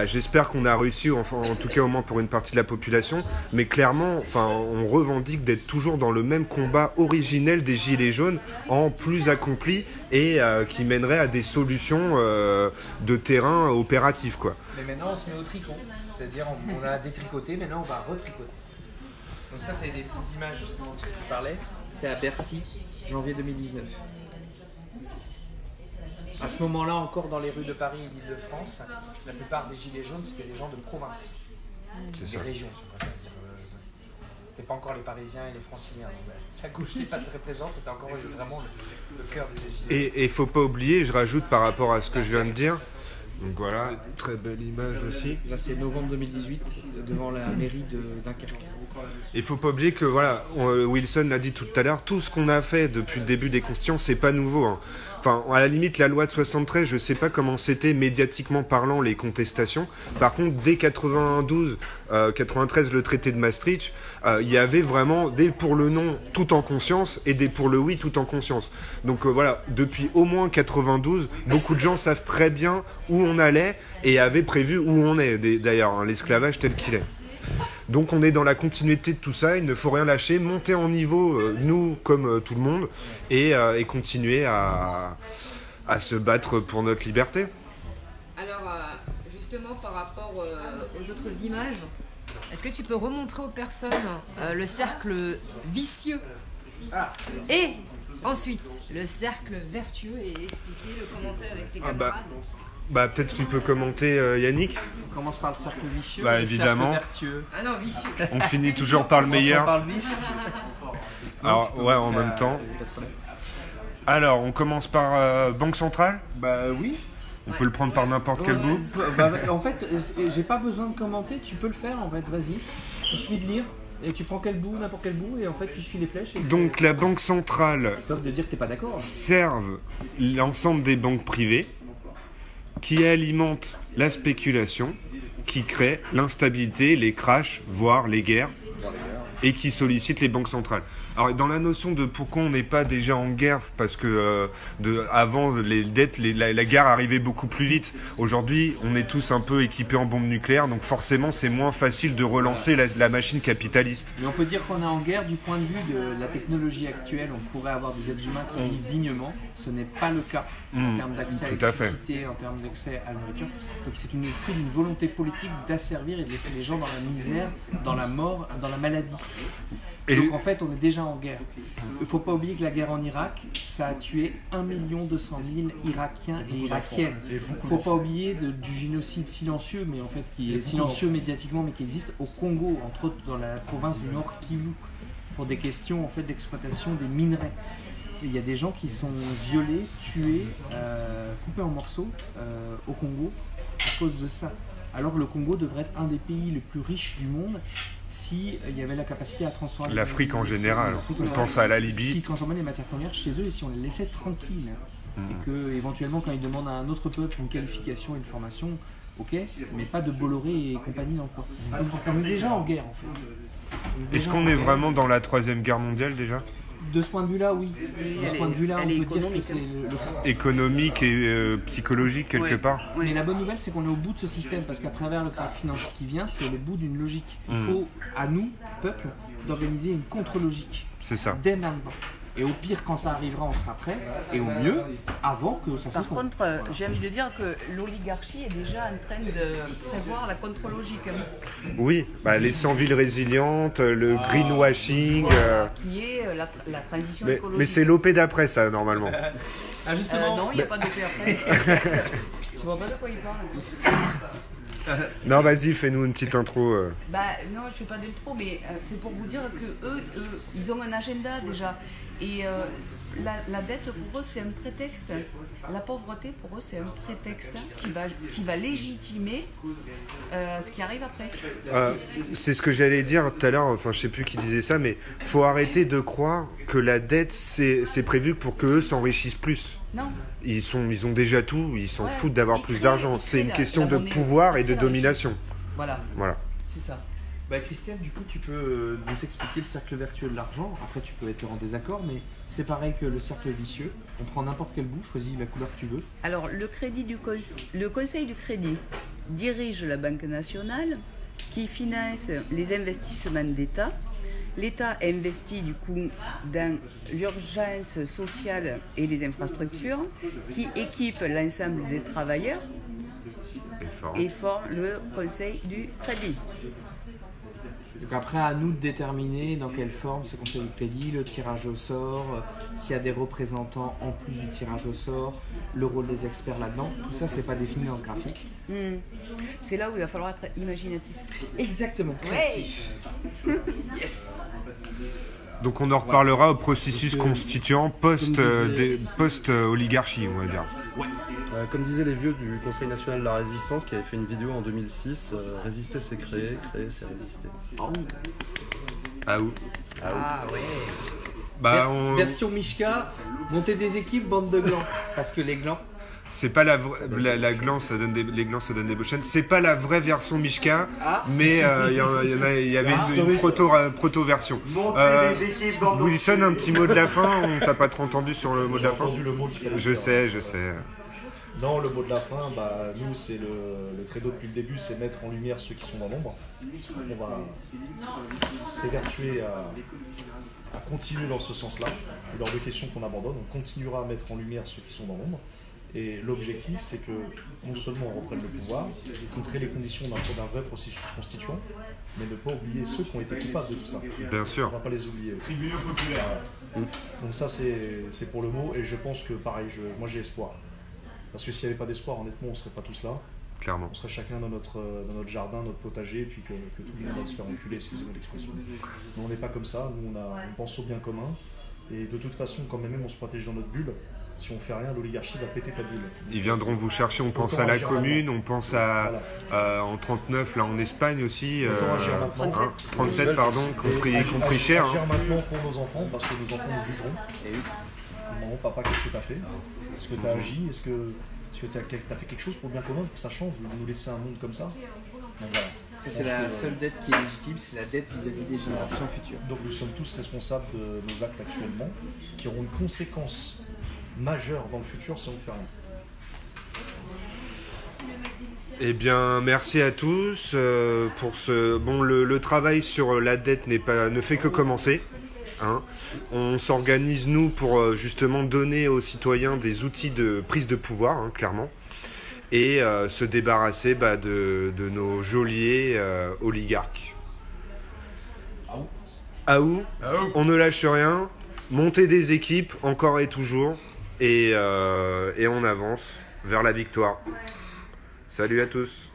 [SPEAKER 6] j'espère qu'on a réussi, en tout cas au moins pour une partie de la population, mais clairement, on revendique d'être toujours dans le même combat originel des Gilets jaunes, en plus accompli et qui mènerait à des solutions de terrain opératives, quoi.
[SPEAKER 1] Mais maintenant on se met au tricot, c'est-à-dire on a détricoté, maintenant on va retricoter. Donc ça c'est des petites images justement de ce que tu parlais, c'est à Bercy, janvier 2019. À ce moment-là, encore dans les rues de Paris et d'Île-de-France, la plupart des gilets jaunes, c'était des gens de province, des régions, si on préfère dire. C'était pas encore les Parisiens et les Franciliens. Donc, la gauche n'était pas très présente, c'était encore vraiment le cœur des gilets jaunes.
[SPEAKER 6] Et il faut pas oublier, je rajoute par rapport à ce que je viens de dire, donc voilà, une très belle image aussi.
[SPEAKER 1] Là, c'est novembre 2018, devant la mairie de Dunkerque.
[SPEAKER 6] Il faut pas oublier que, Wilson l'a dit tout à l'heure, tout ce qu'on a fait depuis le début des constituants, c'est pas nouveau, hein. À la limite, la loi de 73, je sais pas comment c'était médiatiquement parlant les contestations. Par contre, dès 92, 93, le traité de Maastricht, il y avait vraiment des pour le non tout en conscience et des pour le oui tout en conscience. Donc depuis au moins 92, beaucoup de gens savent très bien où on allait et avaient prévu où on est, d'ailleurs, l'esclavage tel qu'il est. Donc on est dans la continuité de tout ça, il ne faut rien lâcher, monter en niveau, nous comme tout le monde, et continuer à se battre pour notre liberté.
[SPEAKER 2] Alors justement par rapport aux autres images, est-ce que tu peux remontrer aux personnes le cercle vicieux et ensuite le cercle vertueux et expliquer le commentaire avec tes camarades?
[SPEAKER 6] Peut-être que tu peux commenter, Yannick.
[SPEAKER 1] On commence par le cercle vicieux,
[SPEAKER 6] évidemment.
[SPEAKER 1] Le cercle vertueux.
[SPEAKER 2] Ah non, vicieux.
[SPEAKER 6] On finit toujours par le meilleur.
[SPEAKER 1] Par le vice.
[SPEAKER 6] Alors, en même temps. Alors, on commence par Banque Centrale.
[SPEAKER 1] Oui.
[SPEAKER 6] On peut le prendre par n'importe quel bout.
[SPEAKER 1] En fait, j'ai pas besoin de commenter, tu peux le faire en fait, vas-y. Il suffit de lire. Et tu prends quel bout, n'importe quel bout, et en fait tu suis les flèches.
[SPEAKER 6] Donc la Banque Centrale.
[SPEAKER 1] Sauf de dire que t'es pas d'accord.
[SPEAKER 6] Servent l'ensemble des banques privées qui alimentent la spéculation, qui créent l'instabilité, les crashs, voire les guerres, et qui sollicitent les banques centrales. Alors dans la notion de pourquoi on n'est pas déjà en guerre, parce que avant les dettes, la guerre arrivait beaucoup plus vite. Aujourd'hui, on est tous un peu équipés en bombes nucléaires, donc forcément c'est moins facile de relancer la machine capitaliste.
[SPEAKER 1] Mais on peut dire qu'on est en guerre du point de vue de la technologie actuelle. On pourrait avoir des êtres humains qui vivent dignement. Ce n'est pas le cas en termes d'accès à l'électricité, en termes d'accès à la nourriture. Donc c'est une fruit d'une volonté politique d'asservir et de laisser les gens dans la misère, dans la mort, dans la maladie. Donc en fait, on est déjà en guerre. Il ne faut pas oublier que la guerre en Irak, ça a tué 1 200 000 Irakiens et Irakiennes. Il ne faut pas oublier du génocide silencieux, mais en fait qui est silencieux médiatiquement, mais qui existe au Congo, entre autres dans la province du Nord Kivu, pour des questions en fait d'exploitation des minerais. Il y a des gens qui sont violés, tués, coupés en morceaux au Congo à cause de ça. Alors que le Congo devrait être un des pays les plus riches du monde s'il y avait la capacité à transformer...
[SPEAKER 6] L'Afrique en général, on pense à la Libye.
[SPEAKER 1] S'ils transformaient les matières premières chez eux et si on les laissait tranquilles. Et que éventuellement quand ils demandent à un autre peuple une qualification, une formation, ok, mais pas de Bolloré et compagnie dans le port. Donc on est déjà en guerre en fait.
[SPEAKER 6] Est-ce qu'on est vraiment dans la 3e guerre mondiale déjà ?
[SPEAKER 1] De ce point de vue-là, oui. De ce point de vue-là, on peut dire que c'est
[SPEAKER 6] économique et psychologique quelque part.
[SPEAKER 1] Mais la bonne nouvelle, c'est qu'on est au bout de ce système, parce qu'à travers le crack financier qui vient, c'est le bout d'une logique. Il faut, à nous, peuple, d'organiser une contre-logique.
[SPEAKER 6] C'est ça.
[SPEAKER 1] Dès maintenant. Et au pire, quand ça arrivera, on sera prêt. Et au mieux, avant que ça s'effondre.
[SPEAKER 7] Par contre, j'ai envie de dire que l'oligarchie est déjà en train de prévoir la contre-logique.
[SPEAKER 6] Oui, les 100 villes résilientes, le greenwashing.
[SPEAKER 7] Qui est la transition écologique.
[SPEAKER 6] Mais c'est l'OP d'après ça, normalement.
[SPEAKER 1] Justement.
[SPEAKER 7] Non, il n'y a pas d'OP après. Je vois pas de quoi il parle.
[SPEAKER 6] Non, vas-y, fais-nous une petite intro.
[SPEAKER 7] Bah non, je fais pas d'intro, mais c'est pour vous dire que eux, ils ont un agenda déjà. Et la dette pour eux, c'est un prétexte. La pauvreté pour eux, c'est un prétexte qui va légitimer ce qui arrive après.
[SPEAKER 6] C'est ce que j'allais dire tout à l'heure, enfin je sais plus qui disait ça, mais faut arrêter de croire que la dette c'est prévu pour qu'eux s'enrichissent plus.
[SPEAKER 7] Non.
[SPEAKER 6] Ils ont déjà tout, ils s'en foutent d'avoir plus
[SPEAKER 7] créent
[SPEAKER 6] d'argent. C'est une question de pouvoir et de domination.
[SPEAKER 7] Voilà. C'est ça.
[SPEAKER 1] Bah Christiane, du coup, tu peux nous expliquer le cercle vertueux de l'argent. Après, tu peux être en désaccord, mais c'est pareil que le cercle vicieux. On prend n'importe quel bout, choisis la couleur que tu veux.
[SPEAKER 7] Alors, le Conseil du crédit dirige la Banque nationale qui finance les investissements d'État. L'État investit du coup dans l'urgence sociale et les infrastructures qui équipent l'ensemble des travailleurs et forment le Conseil du crédit.
[SPEAKER 1] Donc après, à nous de déterminer dans quelle forme ce conseil du crédit, le tirage au sort, s'il y a des représentants en plus du tirage au sort, le rôle des experts là-dedans. Tout ça, c'est pas défini dans ce graphique.
[SPEAKER 7] C'est là où il va falloir être imaginatif.
[SPEAKER 1] Exactement. Créatif.
[SPEAKER 7] Yes.
[SPEAKER 6] Donc on en reparlera au processus constituant post-oligarchie, on va dire.
[SPEAKER 5] Comme disaient les vieux du Conseil national de la résistance qui avait fait une vidéo en 2006, résister c'est créer, créer c'est résister.
[SPEAKER 6] Ah oui.
[SPEAKER 7] Ouais.
[SPEAKER 6] Bah,
[SPEAKER 1] Version Mishka, monter des équipes, bande de glands. Parce que les glands...
[SPEAKER 6] C'est pas la gland, ça donne les glands, ça donne des beaux chaînes. C'est pas la vraie version Mishka, mais il y avait une proto-version. Wilson, un petit mot de la fin. On t'a pas trop entendu sur le mot de la fin.
[SPEAKER 8] J'ai entendu le mot qu'il fallait
[SPEAKER 6] Je
[SPEAKER 8] dire.
[SPEAKER 6] sais.
[SPEAKER 8] Non, le mot de la fin, nous, c'est le credo depuis le début, c'est mettre en lumière ceux qui sont dans l'ombre. On va s'évertuer à continuer dans ce sens-là. Il est hors de question qu'on abandonne, on continuera à mettre en lumière ceux qui sont dans l'ombre. Et l'objectif, c'est que non seulement on reprenne le pouvoir, qu'on crée les conditions d'un vrai processus constituant, mais ne pas oublier ceux qui ont été coupables de tout ça.
[SPEAKER 6] Bien sûr.
[SPEAKER 8] On ne va pas les oublier. Tribunaux populaires. Donc ça, c'est pour le mot, et je pense que pareil, moi j'ai espoir. Parce que s'il n'y avait pas d'espoir, honnêtement, on ne serait pas tous là.
[SPEAKER 6] Clairement.
[SPEAKER 8] On serait chacun dans notre jardin, notre potager, et puis que tout le monde va se faire enculer, excusez-moi l'expression. Mais on n'est pas comme ça, nous on pense au bien commun, et de toute façon, quand même on se protège dans notre bulle. Si on fait rien, l'oligarchie va péter ta bulle.
[SPEAKER 6] Ils viendront vous chercher, on pense à la commune, on pense à en 39, là en Espagne aussi. 37, pardon, compris cher.
[SPEAKER 8] Agir maintenant pour nos enfants, parce que nos enfants nous jugeront. Et oui. Maman, papa, qu'est-ce que tu as fait? Est-ce que tu as agi? Est-ce que tu as fait quelque chose pour le bien commun, pour que ça change, de nous laisser un monde comme ça? Donc voilà.
[SPEAKER 1] Ça, c'est la seule dette qui est légitime, c'est la dette vis-à-vis des générations futures.
[SPEAKER 8] Donc nous sommes tous responsables de nos actes actuellement, qui auront une conséquence majeure dans le futur si on ne fait rien.
[SPEAKER 6] Eh bien, merci à tous pour ce. Bon, le travail sur la dette ne fait que commencer. Hein. On s'organise, nous, pour justement donner aux citoyens des outils de prise de pouvoir, hein, clairement, et se débarrasser de nos geôliers oligarques. Aou, on ne lâche rien, monter des équipes encore et toujours, et on avance vers la victoire. Salut à tous.